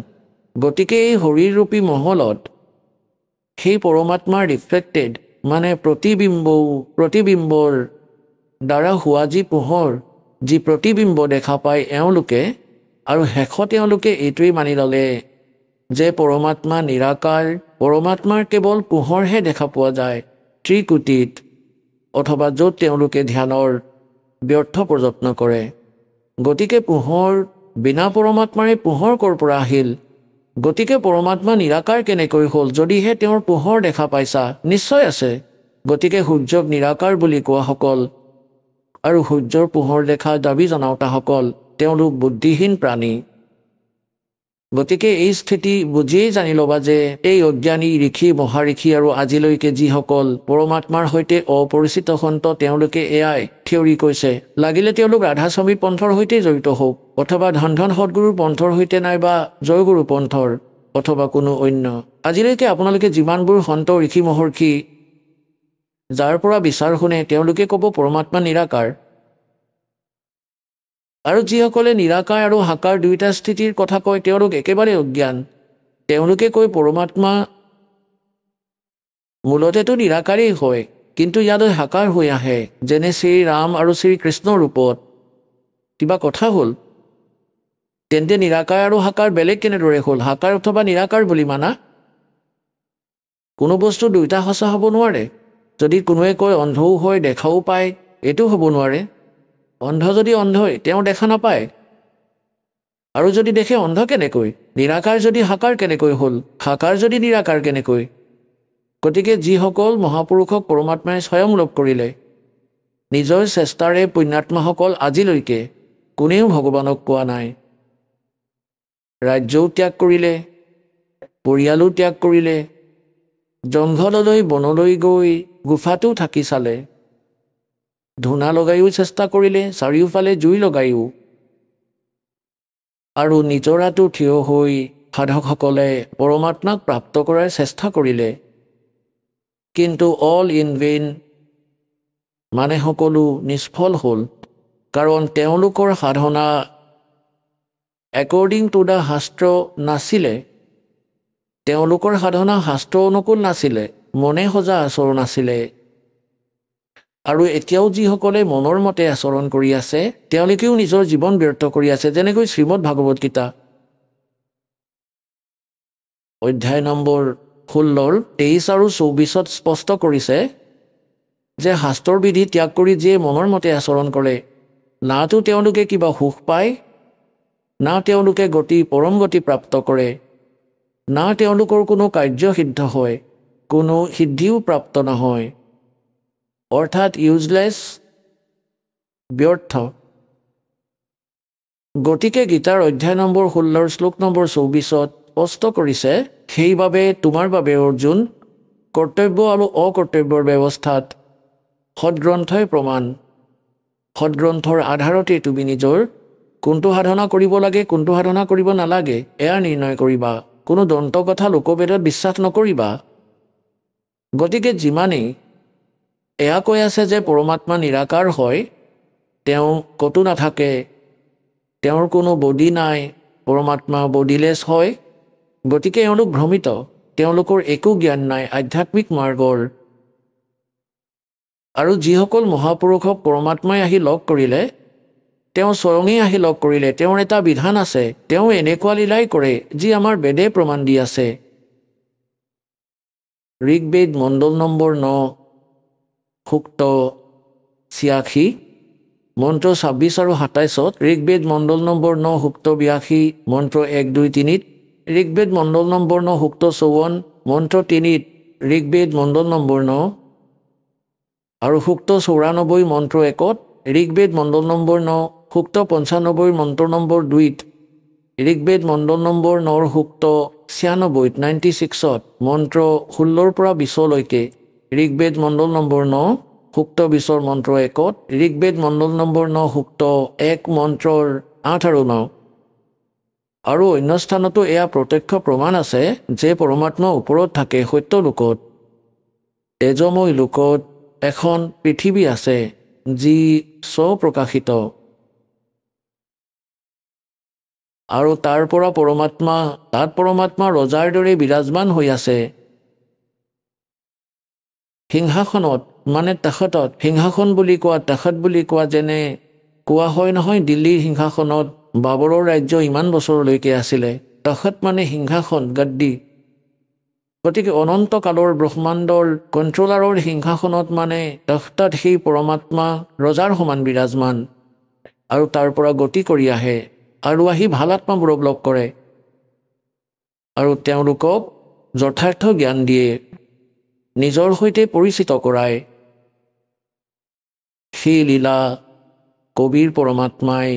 গতিকে এই শৰীৰৰূপী মহলত সেই পৰমাত্মাৰ ৰিফ্লেক্টেড মানে প্ৰতিবিম্বৰ দ্বাৰা হোৱা যি পোহৰ, যি প্ৰতিবিম্ব দেখা পায় এওঁলোকে, আৰু শেষত তেওঁলোকে এইটোৱেই মানি ল'লে যে পৰমাত্মা নিৰাকাৰ, পৰমাত্মাৰ কেৱল পোহৰহে দেখা পোৱা যায় ত্ৰিকুটিত, অথবা য'ত তেওঁলোকে ধ্যানৰ ব্যৰ্থ প্ৰযত্ন কৰে। গতিকে পোহৰ বিনা পৰমাত্মাৰে পোহৰ ক'ৰ পৰা আহিল? গতিকে পৰমাত্মা নিৰাকাৰ কেনেকৈ হ'ল? যদিহে তেওঁৰ পোহৰ দেখা পাইছা, নিশ্চয় আছে। গতিকে সূৰ্যক নিৰাকাৰ বুলি কোৱাসকল আৰু সূৰ্যৰ পোহৰ দেখা দাবী জনাওঁতাসকল তেওঁলোক বুদ্ধিহীন প্ৰাণী। গতিকে এই স্থিতি বুজিয়েই জানি ল'বা যে এই অজ্ঞানী ঋষি মহাঋষি আৰু আজিলৈকে যিসকল পৰমাত্মাৰ সৈতে অপৰিচিত সন্ত তেওঁলোকে এয়াই থিয়ৰি কৈছে। লাগিলে তেওঁলোক ৰাধাস্বামী পন্থৰ সৈতে জড়িত হওক, অথবা ধন ধন সদগুৰুৰ পন্থৰ সৈতে নাইবা জয়গুৰু পন্থৰ অথবা কোনো অন্য। আজিলৈকে আপোনালোকে যিমানবোৰ সন্ত ঋষি মহৰ্ষি যাৰ পৰা বিচাৰ শুনে তেওঁলোকে ক'ব পৰমাত্মা নিৰাকাৰ। আৰু যিসকলে নিৰাকাৰ আৰু সাকাৰ দুয়োটা স্থিতিৰ কথা কয় তেওঁলোক একেবাৰে অজ্ঞান। তেওঁলোকে কৈ পৰমাত্মা মূলতেতো নিৰাকাৰেই হয়, কিন্তু ইয়ালৈ সাকাৰ হৈ আহে, যেনে শ্ৰীৰাম আৰু শ্ৰীকৃষ্ণৰ ৰূপত। কিবা কথা হ'ল? তেন্তে নিৰাকাৰ আৰু সাকাৰ বেলেগ কেনেদৰে হ'ল? সাকাৰ অথবা নিৰাকাৰ বুলি মানা? কোনো বস্তু দুয়োটা সঁচা হ'ব নোৱাৰে। যদি কোনোৱে কয় অন্ধও হয় দেখাও পায়, এইটো হ'ব নোৱাৰে। অন্ধ যদি অন্ধই, তেওঁ দেখা নাপায়, আৰু যদি দেখে অন্ধ কেনেকৈ? নিৰাকাৰ যদি সাকাৰ কেনেকৈ হ'ল? সাকাৰ যদি নিৰাকাৰ কেনেকৈ? গতিকে যিসকল মহাপুৰুষক পৰমাত্মাই স্বয়ং লগ কৰিলে, নিজৰ চেষ্টাৰে পুণ্যাত্মাসকল আজিলৈকে কোনেও ভগৱানক পোৱা নাই। ৰাজ্যও ত্যাগ কৰিলে, পৰিয়ালো ত্যাগ কৰিলে, জংঘললৈ বনলৈ গৈ গুফাটো থাকি চালে, ধূনা লগায়ো চেষ্টা কৰিলে, চাৰিওফালে জুই লগায়ো, আৰু নিজৰাটো থিয় হৈ সাধকসকলে পৰমাত্মাক প্ৰাপ্ত কৰাৰ চেষ্টা কৰিলে। কিন্তু অল ইন ভেইন, মানে সকলো নিষ্ফল হ'ল, কাৰণ তেওঁলোকৰ সাধনা একৰ্ডিং টু দ্য শাস্ত্ৰ নাছিলে। তেওঁলোকৰ সাধনা শাস্ত্ৰ অনুকূল নাছিলে, মনে সজা আচৰণ আছিলে। আৰু এতিয়াও যিসকলে মনৰ মতে আচৰণ কৰি আছে তেওঁলোকেও নিজৰ জীৱন ব্যৰ্থ কৰি আছে। যেনেকৈ শ্ৰীমদ ভাগৱত গীতা অধ্যায় নম্বৰ 16 23 আৰু 24 স্পষ্ট কৰিছে যে শাস্ত্ৰৰ বিধি ত্যাগ কৰি যিয়ে মনৰ মতে আচৰণ কৰে, নাতো তেওঁলোকে কিবা সুখ পায়, না তেওঁলোকে পৰম গতি প্ৰাপ্ত কৰে, না তেওঁলোকৰ কোনো কাৰ্য সিদ্ধ হয়, কোনো সিদ্ধিও প্ৰাপ্ত নহয়, অৰ্থাৎ ইউজলেছ, ব্যৰ্থ। গতিকে গীতাৰ অধ্যায় নম্বৰ 16 শ্লোক নম্বৰ 24 স্পষ্ট কৰিছে, সেইবাবে তোমাৰ বাবে অৰ্জুন কৰ্তব্য আৰু অকৰ্তব্যৰ ব্যৱস্থাত সদগ্ৰন্থই প্ৰমাণ। সদগ্ৰন্থৰ আধাৰতে তুমি নিজৰ কোনটো সাধনা কৰিব লাগে কোনটো সাধনা কৰিব নালাগে এয়া নিৰ্ণয় কৰিবা। কোনো দন্ত কথা লোকবেদত বিশ্বাস নকৰিবা। গতিকে যিমানেই এয়া কৈ আছে যে পৰমাত্মা নিৰাকাৰ হয়, তেওঁ ক'তো নাথাকে, তেওঁৰ কোনো বডি নাই, পৰমাত্মা বডিলেছ হয়, গতিকে এওঁলোক ভ্ৰমিত, তেওঁলোকৰ একো জ্ঞান নাই আধ্যাত্মিক মাৰ্গৰ। আৰু যিসকল মহাপুৰুষক পৰমাত্মাই আহি লগ কৰিলে, তেওঁ স্বয়ঙেই আহি লগ কৰিলে, তেওঁৰ এটা বিধান আছে, তেওঁ এনেকুৱা লীলাই কৰে যি আমাৰ বেদে প্ৰমাণ দি আছে। ঋগ্বেদ মণ্ডল নম্বৰ 9 সূক্ত 86, মন্ত্ৰ 26 আৰু 27, ঋগ্বেদ মণ্ডল নম্বৰ 9 সূক্ত 82, মন্ত্ৰ 1, 2, 3, ঋগ্বেদ মণ্ডল নম্বৰ 9 সূক্ত 54, মন্ত্ৰ 3, ঋগ্বেদ মণ্ডল নম্বৰ 9 আৰু সূক্ত 94 মন্ত্ৰ 1, ঋগ্বেদ মণ্ডল নম্বৰ 9 সূক্ত 95 মন্ত্ৰ নম্বৰ 2, ঋগ্বেদ মণ্ডল নম্বৰ 9 সূক্ত 96 96, মন্ত্ৰ 16 পৰা 20লৈকে, ঋগ্বেদ মণ্ডল নম্বৰ 9 সূক্ত 20 মন্ত্ৰ 1, ঋগ্বেদ মণ্ডল নম্বৰ 9 সূক্ত 1 মন্ত্ৰৰ 8 আৰু 9। আৰু অন্য স্থানতো এয়া প্ৰত্যক্ষ প্ৰমাণ আছে যে পৰমাত্মা ওপৰত থাকে সত্য লোকত। তেজময় লোকত এখন পৃথিৱী আছে যি স্বপ্ৰকাশিত, আৰু তাৰ পৰা তাত পৰমাত্মা ৰজাৰ দৰে বিৰাজমান হৈ আছে। সিংহাসনত মানে তখতত, সিংহাসন বুলি কোৱা তখত বুলি কোৱা, যেনে কোৱা হয় নহয় দিল্লীৰ সিংহাসনত বাবৰৰ ৰাজ্য ইমান বছৰলৈকে আছিলে, তখত মানে সিংহাসন গাদ্দি গতিকে অনন্ত কালৰ ব্ৰহ্মাণ্ডৰ কণ্ট্ৰলাৰৰ সিংহাসনত মানে তখতাত সেই পৰমাত্মা ৰজাৰ সমান বিৰাজমান আৰু তাৰ পৰা গতি কৰি আহে আৰু আহি ভাল আত্মাবোৰক লগ কৰে আৰু তেওঁলোকক যথাৰ্থ জ্ঞান দিয়ে নিজৰ সৈতে পৰিচিত কৰায় সেই লীলা কবিৰ পৰমাত্মাই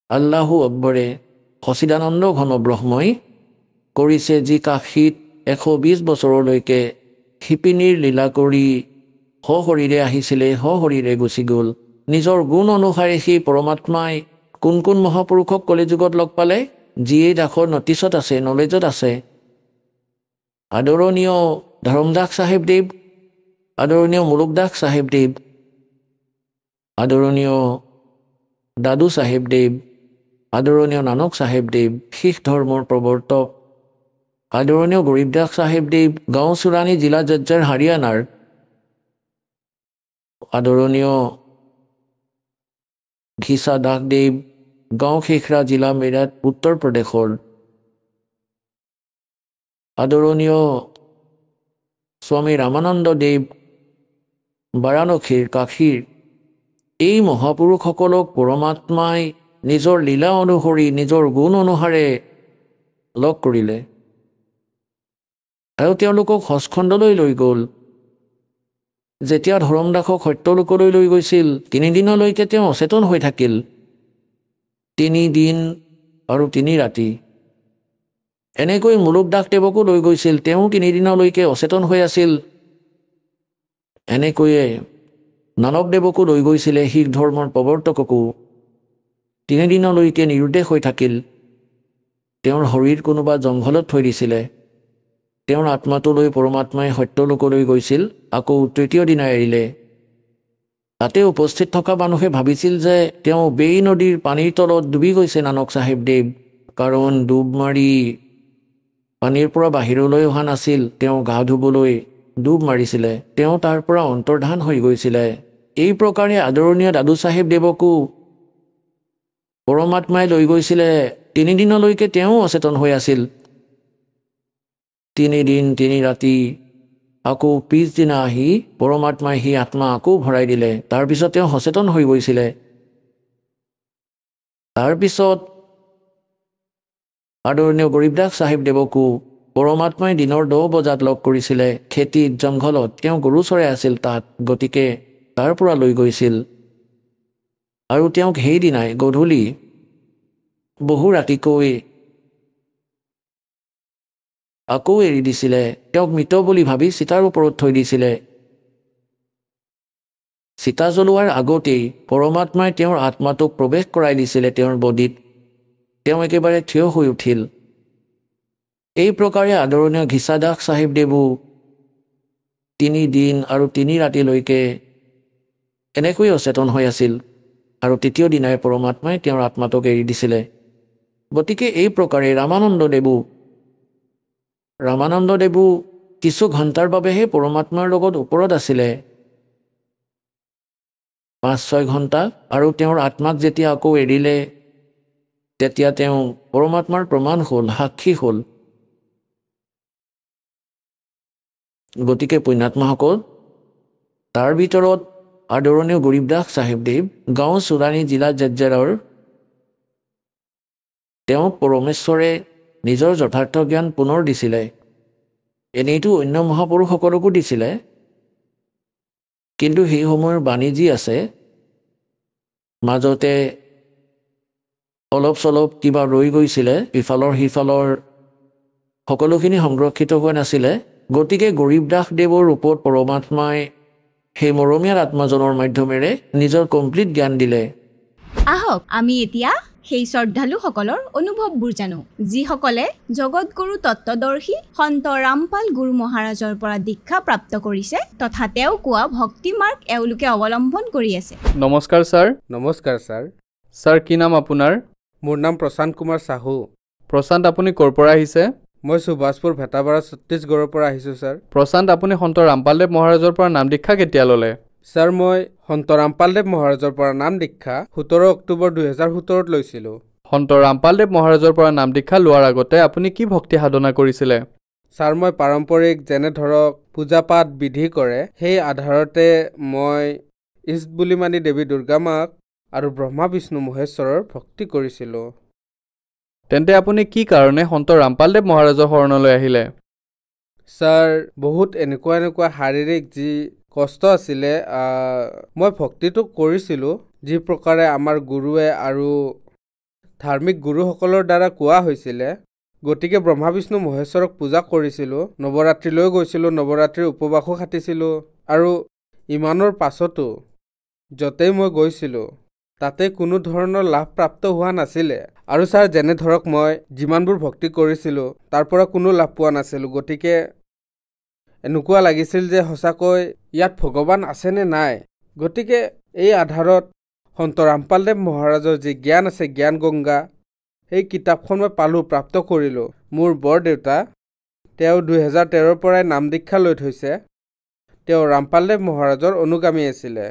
আল্লাহু আকবৰে সচিদানন্দ ঘন ব্ৰহ্মই কৰিছে যি কাশীত 120 বছৰলৈকে শিপিনীৰ লীলা কৰি সশৰীৰে আহিছিলে সশৰীৰে গুচি গ'ল নিজৰ গুণ অনুসাৰে সেই পৰমাত্মাই কোন কোন মহাপুৰুষক কলিযুগত লগ পালে যিয়ে দাসৰ নটিছত আছে নলেজত আছে আদৰণীয় ধৰ্মদাস চাহেবদেৱ আদৰণীয় মুলুকদাস চাহেবদেৱ আদৰণীয় দাদু চাহেবদেৱ আদৰণীয় নানক চাহেবদেৱ শিখ ধৰ্মৰ প্ৰৱৰ্তক আদৰণীয় গৰীবদাস চাহেবদেৱ গাঁও চুৰাণী জিলা জজ্জাৰ হাৰিয়ানাৰ আদৰণীয় ঘিচা দাসদেৱ গাঁও খেখৰা জিলা মেৰাট উত্তৰ প্ৰদেশৰ আদৰণীয় স্বামী ৰামানন্দ দেৱ বাৰাণসীৰ কাশীৰ এই মহাপুৰুষসকলক পৰমাত্মাই নিজৰ লীলা অনুসৰি নিজৰ গুণ অনুসাৰে লগ কৰিলে আৰু তেওঁলোকক সচখণ্ডলৈ লৈ গ'ল যেতিয়া ধৰমদাসক সত্যলোকলৈ লৈ গৈছিল 3 দিনলৈকে তেওঁ অচেতন হৈ থাকিল 3 দিন আৰু 3 ৰাতি এনেকৈ মুলুকদাসদেৱকো লৈ গৈছিল তেওঁ 3 দিনলৈকে অচেতন হৈ আছিল এনেকৈয়ে নানকদেৱকো লৈ গৈছিলে শিখ ধৰ্মৰ প্ৰৱৰ্তককো 3 দিনলৈকে নিৰুদ্দেশ হৈ থাকিল তেওঁৰ শৰীৰ কোনোবা জংঘলত থৈ দিছিলে তেওঁৰ আত্মাটো লৈ পৰমাত্মাই সত্যলোকলৈ গৈছিল আকৌ 3য় দিনা এৰিলে তাতে উপস্থিত থকা মানুহে ভাবিছিল যে তেওঁ বেই নদীৰ পানীৰ তলত ডুবি গৈছে নানক চাহেবদেৱ কাৰণ ডুব মাৰি পানীৰ পৰা বাহিৰলৈ অহা নাছিল তেওঁ গা ধুবলৈ ডুব মাৰিছিলে তেওঁ তাৰ পৰা অন্তৰ্ধান হৈ গৈছিলে এই প্ৰকাৰে আদৰণীয় দাদু চাহেবদেৱকো পৰমাত্মাই লৈ গৈছিলে 3 দিনলৈকে তেওঁ অচেতন হৈ আছিল 3 দিন 3 ৰাতি আকৌ পিছদিনা আহি পৰমাত্মাই সেই আত্মা আকৌ ভৰাই দিলে তাৰপিছত তেওঁ সচেতন হৈ গৈছিলে তাৰপিছত আদৰণীয় গৰীবদাস চাহেবদেৱকো পৰমাত্মাই দিনৰ 10 বজাত লগ কৰিছিলে খেতিত জংঘলত তেওঁ গৰু চৰাই আছিল তাত গতিকে তাৰ পৰা লৈ গৈছিল আৰু তেওঁক সেইদিনাই গধূলি বহু ৰাতিকৈ আকৌ এৰি দিছিলে তেওঁক মৃত বুলি ভাবি চিতাৰ ওপৰত থৈ দিছিলে চিতা জ্বলোৱাৰ আগতেই পৰমাত্মাই তেওঁৰ আত্মাটোক প্ৰৱেশ কৰাই দিছিলে তেওঁৰ বডিত তেওঁ একেবাৰে থিয় হৈ উঠিল এই প্ৰকাৰে আদৰণীয় ঘিচা দাস চাহেবদেৱো 3 দিন আৰু 3 ৰাতিলৈকে এনেকৈ অচেতন হৈ আছিল আৰু 3য় দিনাই পৰমাত্মাই তেওঁৰ আত্মাটোক এৰি দিছিলে গতিকে এই প্ৰকাৰে ৰামানন্দদেৱো কিছু ঘণ্টাৰ বাবেহে পৰমাত্মাৰ লগত ওপৰত আছিলে 5-6 ঘণ্টা আৰু তেওঁৰ আত্মাক যেতিয়া আকৌ এৰিলে তেতিয়া তেওঁ পৰমাত্মাৰ প্ৰমাণ হ'ল সাক্ষী হ'ল গতিকে পুণ্যাত্মাসকল তাৰ ভিতৰত আদৰণীয় গৰীবদাস চাহেবদেৱ গাঁও চুৰাণী জিলা জজ্জাৰৰ তেওঁক পৰমেশ্বৰে নিজৰ যথাৰ্থ জ্ঞান পুনৰ দিছিলে এনেইতো অন্য মহাপুৰুষসকলকো দিছিলে কিন্তু সেই সময়ৰ বাণী যি আছে মাজতে অলপ চলপ কিবা ৰৈ গৈছিলে ইফালৰ সিফালৰ সকলোখিনি সংৰক্ষিত হোৱা নাছিলে গতিকে গৰীবদাসদেৱৰ ওপৰত পৰমাত্মাই সেই মৰমীয়াৰ আত্মাজনৰ মাধ্যমেৰে নিজৰ কমপ্লিট জ্ঞান দিলে আহক আমি এতিয়া সেই শ্ৰদ্ধালুসকলৰ অনুভৱবোৰ জানো যিসকলে জগতগুৰু তত্ত্বদৰ্শী সন্ত ৰামপাল গুৰু মহাৰাজৰ পৰা দীক্ষা প্ৰাপ্ত কৰিছে তথা তেওঁ কোৱা ভক্তি মাৰ্গ এওঁলোকে অৱলম্বন কৰি আছে নমস্কাৰ ছাৰ নমস্কাৰ ছাৰ ছাৰ কি নাম আপোনাৰ মোৰ নাম প্ৰশান্ত কুমাৰ সাহু প্ৰশান্ত আপুনি ক'ৰ পৰা আহিছে মই সুভাষপুৰ ভেটাপাৰা ছত্তীশগড়ৰ পৰা আহিছোঁ ছাৰ প্ৰশান্ত আপুনি সন্ত ৰামপালদেৱ মহাৰাজৰ পৰা নাম দীক্ষা কেতিয়া ল'লে ছাৰ মই সন্ত ৰামপালদেৱ মহাৰাজৰ পৰা নাম দীক্ষা 17 অক্টোবৰ 2017 লৈছিলোঁ সন্ত ৰামপালদেৱ মহাৰাজৰ পৰা নাম দীক্ষা লোৱাৰ আগতে আপুনি কি ভক্তি সাধনা কৰিছিলে? ছাৰ মই পাৰম্পৰিক যেনে ধৰক পূজা পাঠ বিধি কৰে সেই আধাৰতে মই ইষ্ট বুলি মানি দেৱী দুৰ্গা মাক আৰু ব্ৰহ্মা বিষ্ণু মহেশ্বৰৰ ভক্তি কৰিছিলোঁ। তেন্তে আপুনি কি কাৰণে সন্ত ৰামপালদেৱ মহাৰাজৰ শৰণলৈ আহিলে? ছাৰ বহুত এনেকুৱা শাৰীৰিক যি কষ্ট আছিলে মই ভক্তিটো কৰিছিলোঁ যি প্ৰকাৰে আমাৰ গুৰুৱে আৰু ধাৰ্মিক গুৰুসকলৰ দ্বাৰা কোৱা হৈছিলে। গতিকে ব্ৰহ্মা বিষ্ণু মহেশ্বৰক পূজা কৰিছিলোঁ, নৱৰাত্ৰিলৈ গৈছিলোঁ, নৱৰাত্ৰিৰ উপবাসো খাটিছিলোঁ আৰু ইমানৰ পাছতো য'তেই মই গৈছিলোঁ তাতে কোনো ধৰণৰ লাভ প্ৰাপ্ত হোৱা নাছিলে। আৰু ছাৰ যেনে ধৰক মই যিমানবোৰ ভক্তি কৰিছিলোঁ তাৰ পৰা কোনো লাভ পোৱা নাছিলোঁ। গতিকে এনেকুৱা লাগিছিল যে সঁচাকৈ ইয়াত ভগৱান আছেনে নাই। গতিকে এই আধাৰত সন্ত ৰামপালদেৱ মহাৰাজৰ যি জ্ঞান আছে জ্ঞান গংগা সেই কিতাপখন মই পালোঁ, প্ৰাপ্ত কৰিলোঁ। মোৰ বৰদেউতা তেওঁ 2013 পৰাই নাম দীক্ষা লৈ থৈছে। তেওঁ ৰামপালদেৱ মহাৰাজৰ অনুগামী আছিলে।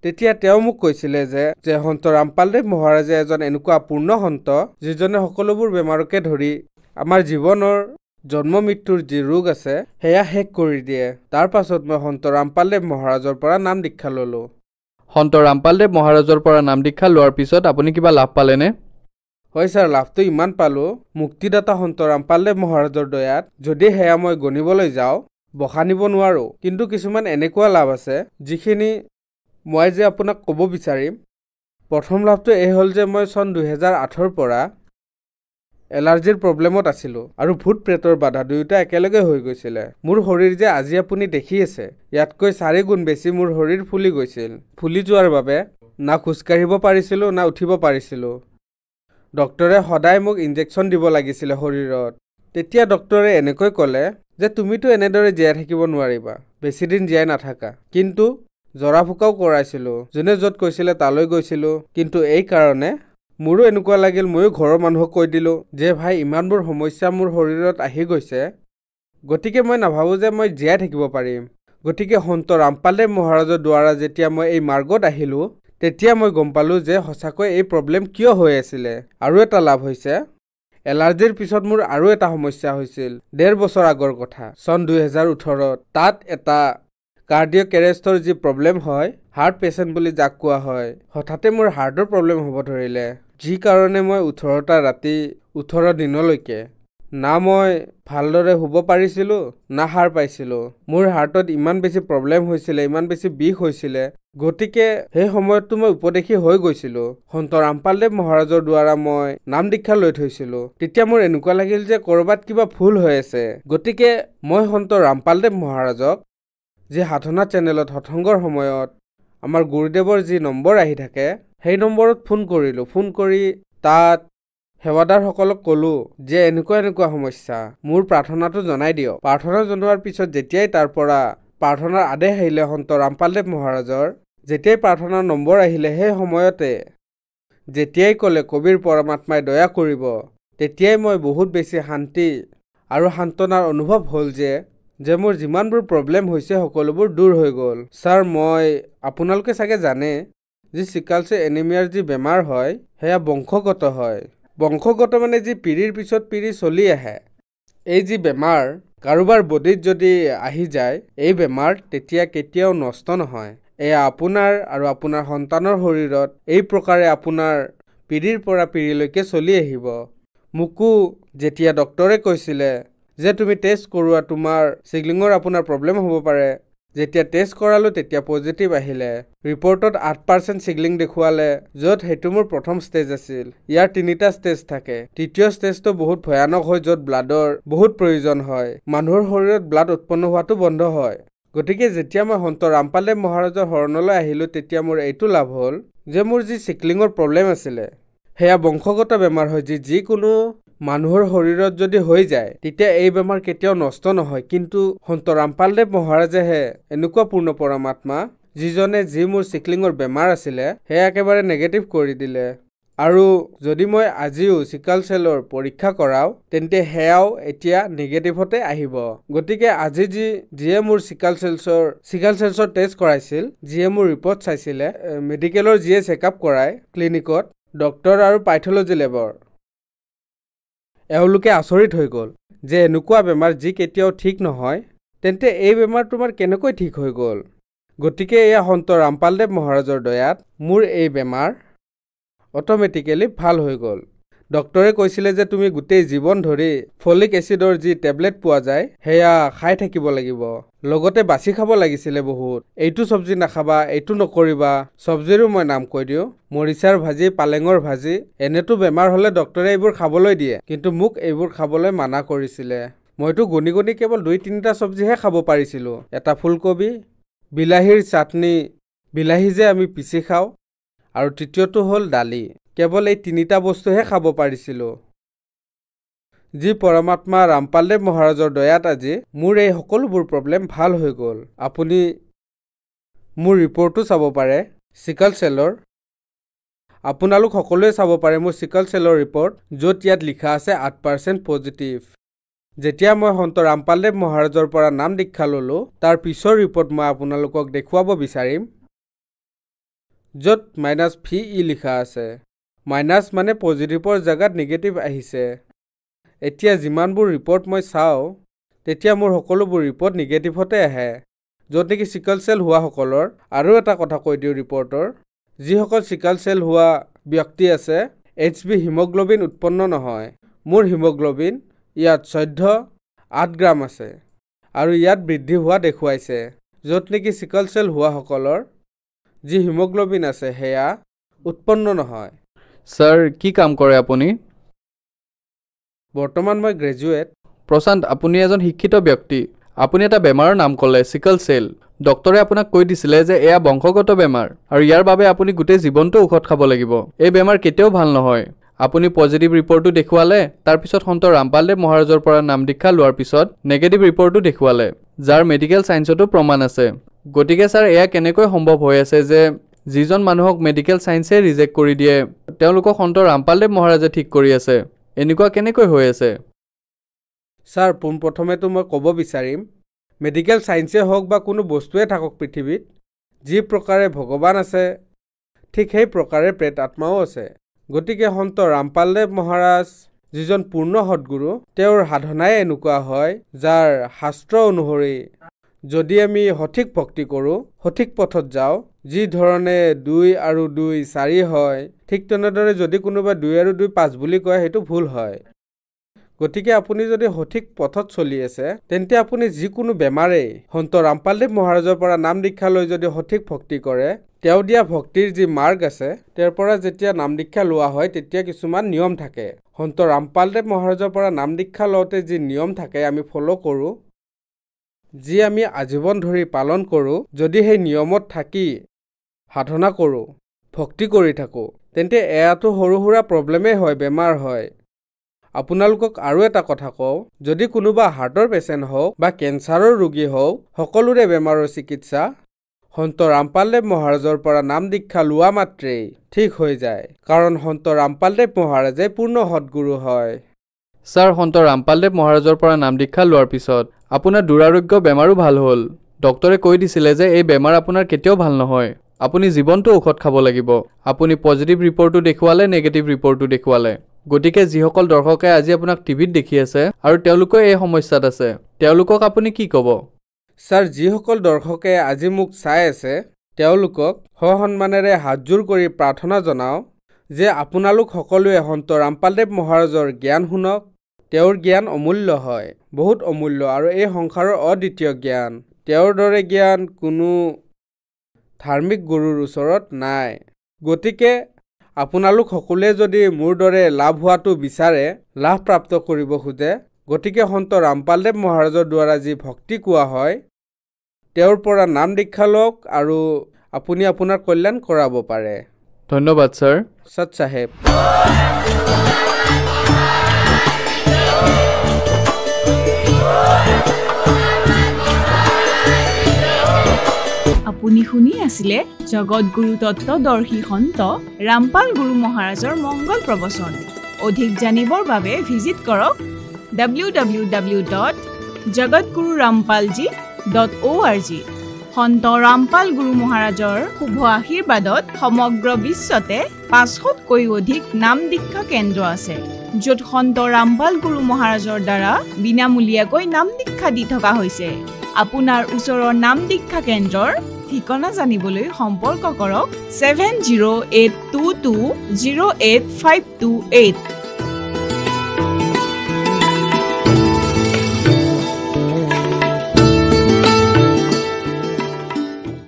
তেতিয়া তেওঁ মোক কৈছিলে যে সন্ত ৰামপালদেৱ মহাৰাজে এজন এনেকুৱা পূৰ্ণ সন্ত যিজনে সকলোবোৰ বেমাৰকে ধৰি আমাৰ জীৱনৰ জন্ম মৃত্যুৰ যি ৰোগ আছে সেয়া শেষ কৰি দিয়ে। তাৰ পাছত মই সন্ত ৰামপালদেৱ মহাৰাজৰ পৰা নাম দীক্ষা ল'লোঁ। সন্ত ৰামপালদেৱ মহাৰাজৰ পৰা নাম দীক্ষা লোৱাৰ পিছত আপুনি কিবা লাভ পালেনে? হয় ছাৰ, লাভটো ইমান পালোঁ মুক্তিদাতা সন্ত ৰামপালদেৱ মহাৰাজৰ দয়াত। যদি সেয়া মই গণিবলৈ যাওঁ বখানিব নোৱাৰোঁ। কিন্তু কিছুমান এনেকুৱা লাভ আছে যিখিনি মই যে আপোনাক ক'ব বিচাৰিম। প্ৰথম লাভটো এই হ'ল যে মই চন 2008 পৰা এলাৰ্জিৰ প্ৰব্লেমত আছিলোঁ আৰু ভূত প্ৰেতৰ বাধা দুয়োটা একেলগে হৈ গৈছিলে। মোৰ শৰীৰ যে আজি আপুনি দেখি আছে ইয়াতকৈ 4 গুণ বেছি মোৰ শৰীৰ ফুলি গৈছিল। ফুলি যোৱাৰ বাবে না খোজকাঢ়িব পাৰিছিলোঁ না উঠিব পাৰিছিলোঁ। ডক্টৰে সদায় মোক ইনজেকশ্যন দিব লাগিছিলে শৰীৰত। তেতিয়া ডক্টৰে এনেকৈ ক'লে যে তুমিতো এনেদৰে জীয়াই থাকিব নোৱাৰিবা, বেছিদিন জীয়াই নাথাকা। কিন্তু জৰা ফুকাও কৰাইছিলোঁ, যোনে য'ত কৈছিলে তালৈ গৈছিলোঁ। কিন্তু এই কাৰণে মোৰো এনেকুৱা লাগিল, ময়ো ঘৰৰ মানুহক কৈ দিলোঁ যে ভাই ইমানবোৰ সমস্যা মোৰ শৰীৰত আহি গৈছে, গতিকে মই নাভাবোঁ যে মই জীয়াই থাকিব পাৰিম। গতিকে সন্ত ৰামপালদেৱ মহাৰাজৰ দ্বাৰা যেতিয়া মই এই মাৰ্গত আহিলোঁ তেতিয়া মই গম পালোঁ যে সঁচাকৈ এই প্ৰব্লেম কিয় হৈ আছিলে। আৰু এটা লাভ হৈছে, এলাৰ্জিৰ পিছত মোৰ আৰু এটা সমস্যা হৈছিল 1.5 বছৰ আগৰ কথা, চন 2018। তাত এটা কাৰ্ডিঅ'ক এৰেষ্টৰ যি প্ৰব্লেম হয়, হাৰ্ট পেচেণ্ট বুলি যাক কোৱা হয়, হঠাতে মোৰ হাৰ্টৰ প্ৰব্লেম হ'ব ধৰিলে। যি কাৰণে মই 18টা ৰাতি 18 দিনলৈকে না মই ভালদৰে শুব পাৰিছিলোঁ না সাৰ পাইছিলোঁ। মোৰ হাৰ্টত ইমান বেছি প্ৰব্লেম হৈছিলে, ইমান বেছি বিষ হৈছিলে। গতিকে সেই সময়ততো মই উপদেশী হৈ গৈছিলোঁ। সন্ত ৰামপালদেৱ মহাৰাজৰ দ্বাৰা মই নাম দীক্ষা লৈ থৈছিলোঁ। তেতিয়া মোৰ এনেকুৱা লাগিল যে ক'ৰবাত কিবা ভুল হৈ আছে। গতিকে মই সন্ত ৰামপালদেৱ মহাৰাজক যি সাধনা চেনেলত সৎসংগৰ সময়ত আমাৰ গুৰুদেৱৰ যি নম্বৰ আহি থাকে সেই নম্বৰত ফোন কৰিলোঁ। ফোন কৰি তাত সেৱাদাৰসকলক ক'লোঁ যে এনেকুৱা সমস্যা, মোৰ প্ৰাৰ্থনাটো জনাই দিয়ক। প্ৰাৰ্থনা জনোৱাৰ পিছত যেতিয়াই তাৰ পৰা প্ৰাৰ্থনাৰ আদেশ আহিলে সন্ত ৰামপালদেৱ মহাৰাজৰ, যেতিয়াই প্ৰাৰ্থনাৰ নম্বৰ আহিলে সেই সময়তে যেতিয়াই ক'লে কবিৰ পৰমাত্মাই দয়া কৰিব, তেতিয়াই মই বহুত বেছি শান্তি আৰু সান্তনাৰ অনুভৱ হ'ল যে মোৰ যিমানবোৰ প্ৰব্লেম হৈছে সকলোবোৰ দূৰ হৈ গ'ল। ছাৰ মই আপোনালোকে চাগে জানে যে চিকাল চেল এনিমিয়াৰ যি বেমাৰ হয় সেয়া বংশগত হয়। বংশগত মানে যি পিঢ়িৰ পিছত পিঢ়ি চলি আহে। এই যি বেমাৰ কাৰোবাৰ বডিত যদি আহি যায় এই বেমাৰ তেতিয়া কেতিয়াও নষ্ট নহয়। এয়া আপোনাৰ আৰু আপোনাৰ সন্তানৰ শৰীৰত এই প্ৰকাৰে আপোনাৰ পিঢ়িৰ পৰা পিঢ়িলৈকে চলি আহিব। মোকো যেতিয়া ডক্টৰে কৈছিলে যে তুমি টেষ্ট কৰোৱা, তোমাৰ চিগলিঙৰ আপোনাৰ প্ৰব্লেম হ'ব পাৰে, যেতিয়া টেষ্ট কৰালোঁ তেতিয়া পজিটিভ আহিলে। ৰিপৰ্টত 8% চিগলিং দেখুৱালে, য'ত সেইটো মোৰ প্ৰথম ষ্টেজ আছিল। ইয়াৰ 3টা ষ্টেজ থাকে। তৃতীয় ষ্টেজটো বহুত ভয়ানক হয়, য'ত ব্লাডৰ বহুত প্ৰয়োজন হয়। মানুহৰ শৰীৰত ব্লাড উৎপন্ন হোৱাটো বন্ধ হয়। গতিকে যেতিয়া মই সন্ত ৰামপালদেৱ মহাৰাজৰ শৰণলৈ আহিলোঁ তেতিয়া মোৰ এইটো লাভ হ'ল যে মোৰ যি চিকলিঙৰ প্ৰব্লেম আছিলে সেয়া বংশগত বেমাৰ হয়, যিকোনো মানুহৰ শৰীৰত যদি হৈ যায় তেতিয়া এই বেমাৰ কেতিয়াও নষ্ট নহয়। কিন্তু সন্ত ৰামপালদেৱ মহাৰাজেহে এনেকুৱা পূৰ্ণ পৰমাত্মা যিজনে যি মোৰ চিকলিঙৰ বেমাৰ আছিলে সেয়া একেবাৰে নেগেটিভ কৰি দিলে। আৰু যদি মই আজিও চিকাল চেলৰ পৰীক্ষা কৰাওঁ তেন্তে সেয়াও এতিয়া নিগেটিভতে আহিব। গতিকে আজি যিয়ে মোৰ চিকাল চেলছৰ টেষ্ট কৰাইছিল, যিয়ে মোৰ ৰিপৰ্ট চাইছিলে, মেডিকেলৰ যিয়ে চেকআপ কৰায় ক্লিনিকত, ডক্টৰ আৰু পাইথলজি লেবৰ এওঁলোকে আচৰিত হৈ গ'ল যে এনেকুৱা বেমাৰ যি কেতিয়াও ঠিক নহয় তেন্তে এই বেমাৰ তোমাৰ কেনেকৈ ঠিক হৈ গ'ল গতিকে এয়া সন্ত ৰামপালদেৱ মহাৰাজৰ দয়াত মোৰ এই বেমাৰ অট'মেটিকেলি ভাল হৈ গ'ল ডক্টৰে কৈছিলে যে তুমি গোটেই জীৱন ধৰি ফলিক এচিডৰ যি টেবলেট পোৱা যায় সেয়া খাই থাকিব লাগিব লগতে বাছি খাব লাগিছিলে বহুত এইটো চব্জি নাখাবা এইটো নকৰিবা চব্জিৰো মই নাম কৈ দিওঁ মৰিচাৰ ভাজি পালেঙৰ ভাজি এনেটো বেমাৰ হ'লে ডক্টৰে এইবোৰ খাবলৈ দিয়ে কিন্তু মোক এইবোৰ খাবলৈ মানা কৰিছিলে মইতো গুনি গুনি কেৱল 2-3টা চব্জিহে খাব পাৰিছিলোঁ এটা ফুলকবি বিলাহীৰ চাটনি বিলাহী যে আমি পিচি খাওঁ আৰু তৃতীয়টো হ'ল দালি কেৱল এই 3টা বস্তুহে খাব পাৰিছিলোঁ যি পৰমাত্মা ৰামপালদেৱ মহাৰাজৰ দয়াত আজি মোৰ এই সকলোবোৰ প্ৰব্লেম ভাল হৈ গ'ল আপুনি মোৰ ৰিপৰ্টটো চাব পাৰে চিকল চেলৰ আপোনালোক সকলোৱে চাব পাৰে মোৰ চিকল চেলৰ ৰিপৰ্ট য'ত ইয়াত লিখা আছে 8% পজিটিভ যেতিয়া মই সন্ত ৰামপালদেৱ মহাৰাজৰ পৰা নাম দীক্ষা ল'লোঁ তাৰ পিছৰ ৰিপৰ্ট মই আপোনালোকক দেখুৱাব বিচাৰিম য'ত -VE লিখা আছে মাইনাছ মানে পজিটিভৰ জেগাত নিগেটিভ আহিছে এতিয়া যিমানবোৰ ৰিপৰ্ট মই চাওঁ তেতিয়া মোৰ সকলোবোৰ ৰিপৰ্ট নিগেটিভতে আহে য'ত নেকি চিকল চেল হোৱাসকলৰ আৰু এটা কথা কৈ দিওঁ ৰিপৰ্টৰ যিসকল চিকল চেল হোৱা ব্যক্তি আছে HB হিমোগ্লোবিন উৎপন্ন নহয় মোৰ হিমোগ্লোবিন ইয়াত 14.8 গ্ৰাম আছে আৰু ইয়াত বৃদ্ধি হোৱা দেখুৱাইছে য'ত নেকি চিকল চেল হোৱাসকলৰ যি হিমোগ্লোবিন আছে সেয়া উৎপন্ন নহয় স্যাৰ কি কাম কৰে আপুনি বৰ্তমান মই গ্ৰেজুৱেট প্ৰশান্ত আপুনি এজন শিক্ষিত ব্যক্তি আপুনি এটা বেমাৰৰ নাম ক'লে চিকল চেল ডক্টৰে আপোনাক কৈ দিছিলে যে এয়া বংশগত বেমাৰ আৰু ইয়াৰ বাবে আপুনি গোটেই জীৱনটো ঔষধ খাব লাগিব এই বেমাৰ কেতিয়াও ভাল নহয় আপুনি পজিটিভ ৰিপৰ্টটো দেখুৱালে তাৰ পিছত সন্ত ৰামপালদেৱ মহাৰাজৰ পৰা নাম দীক্ষা লোৱাৰ পিছত নেগেটিভ ৰিপৰ্টটো দেখুৱালে যাৰ মেডিকেল সায়েন্সতো প্ৰমাণ আছে গতিকে স্যাৰ এয়া কেনেকৈ সম্ভৱ হৈ আছে যে যিজন মানুহক মেডিকেল সায়েন্সে ৰিজেক্ট কৰি দিয়ে তেওঁলোকক সন্ত ৰামপালদেৱ মহাৰাজে ঠিক কৰি আছে এনেকুৱা কেনেকৈ হৈ আছে স্যাৰ পোনপ্ৰথমেতো মই ক'ব বিচাৰিম মেডিকেল সায়েন্সে হওক বা কোনো বস্তুৱে থাকক পৃথিৱীত যি প্ৰকাৰে ভগৱান আছে ঠিক সেই প্ৰকাৰে প্ৰেত আত্মাও আছে গতিকে সন্ত ৰামপালদেৱ মহাৰাজ যিজন পূৰ্ণ সৎগুৰু তেওঁৰ সাধনাই এনেকুৱা হয় যাৰ শাস্ত্ৰ অনুসৰি যদি আমি সঠিক ভক্তি কৰোঁ সঠিক পথত যাওঁ যি ধৰণে 2 আৰু 2 4 হয় ঠিক তেনেদৰে যদি কোনোবা 2 আৰু 2 5 বুলি কয় সেইটো ভুল হয় গতিকে আপুনি যদি সঠিক পথত চলি আছে তেন্তে আপুনি যিকোনো বেমাৰেই সন্ত ৰামপালদেৱ মহাৰাজৰ পৰা নাম দীক্ষা লৈ যদি সঠিক ভক্তি কৰে তেওঁ দিয়া ভক্তিৰ যি মাৰ্গ আছে তেওঁৰ পৰা যেতিয়া নাম দীক্ষা লোৱা হয় তেতিয়া কিছুমান নিয়ম থাকে সন্ত ৰামপালদেৱ মহাৰাজৰ পৰা নাম দীক্ষা লওঁতে যি নিয়ম থাকে আমি ফলো কৰোঁ যি আমি আজীৱন ধৰি পালন কৰোঁ যদি সেই নিয়মত থাকি সাধনা কৰোঁ ভক্তি কৰি থাকোঁ তেন্তে এয়াতো সৰু সুৰা প্ৰব্লেমেই হয় বেমাৰ হয় আপোনালোকক আৰু এটা কথা কওঁ যদি কোনোবা হাৰ্টৰ পেচেণ্ট হওক বা কেঞ্চাৰৰ ৰোগী হওক সকলোৰে বেমাৰৰ চিকিৎসা সন্ত ৰামপালদেৱ মহাৰাজৰ পৰা নাম দীক্ষা লোৱা মাত্ৰেই ঠিক হৈ যায় কাৰণ সন্ত ৰামপালদেৱ মহাৰাজে পূৰ্ণ সৎগুৰু হয় স্যাৰ সন্ত ৰামপালদেৱ মহাৰাজৰ পৰা নাম দীক্ষা লোৱাৰ পিছত আপোনাৰ দুৰাৰোগ্য বেমাৰো ভাল হ'ল ডক্টৰে কৈ দিছিলে যে এই বেমাৰ আপোনাৰ কেতিয়াও ভাল নহয় আপুনি জীৱনটো ঔষধ খাব লাগিব আপুনি পজিটিভ ৰিপৰ্টটো দেখুৱালে নেগেটিভ ৰিপৰ্টটো দেখুৱালে গতিকে যিসকল দৰ্শকে আজি আপোনাক টিভিত দেখি আছে আৰু তেওঁলোকে এই সমস্যাত আছে তেওঁলোকক আপুনি কি ক'ব স্যাৰ যিসকল দৰ্শকে আজি মোক চাই আছে তেওঁলোকক সসন্মানেৰে হাতজোৰ কৰি প্ৰাৰ্থনা জনাওঁ যে আপোনালোক সকলোৱে সন্ত ৰামপালদেৱ মহাৰাজৰ জ্ঞান শুনক তেওঁৰ জ্ঞান অমূল্য হয় বহুত অমূল্য আৰু এই সংসাৰৰ অদ্বিতীয় জ্ঞান তেওঁৰ দৰে জ্ঞান কোনো ধাৰ্মিক গুৰুৰ ওচৰত নাই গতিকে আপোনালোক সকলোৱে যদি মোৰ দৰে লাভ হোৱাটো বিচাৰে লাভ প্ৰাপ্ত কৰিব খোজে গতিকে সন্ত ৰামপালদেৱ মহাৰাজৰ দ্বাৰা যি ভক্তি কোৱা হয় তেওঁৰ পৰা নাম দীক্ষা লওক আৰু আপুনি আপোনাৰ কল্যাণ কৰাব পাৰে ধন্যবাদ স্যাৰ সৎ সাহেব আপুনি শুনি আছিলে জগতগুৰু তত্ত্বদৰ্শী সন্ত ৰামপাল গুৰু মহাৰাজৰ মংগল প্ৰবচন অধিক জানিবৰ বাবে ভিজিট কৰক www.jagatgururampalji.org সন্ত ৰামপাল গুৰু মহাৰাজৰ শুভ আশীৰ্বাদত সমগ্ৰ বিশ্বতে 500তকৈ অধিক নাম দীক্ষা কেন্দ্ৰ আছে, য'ত সন্ত ৰামপাল গুৰু মহাৰাজৰ দ্বাৰা বিনামূলীয়াকৈ নাম দীক্ষা দি থকা হৈছে। আপোনাৰ ওচৰৰ নাম দীক্ষা কেন্দ্ৰৰ ঠিকনা জানিবলৈ সম্পৰ্ক কৰক 7082208528।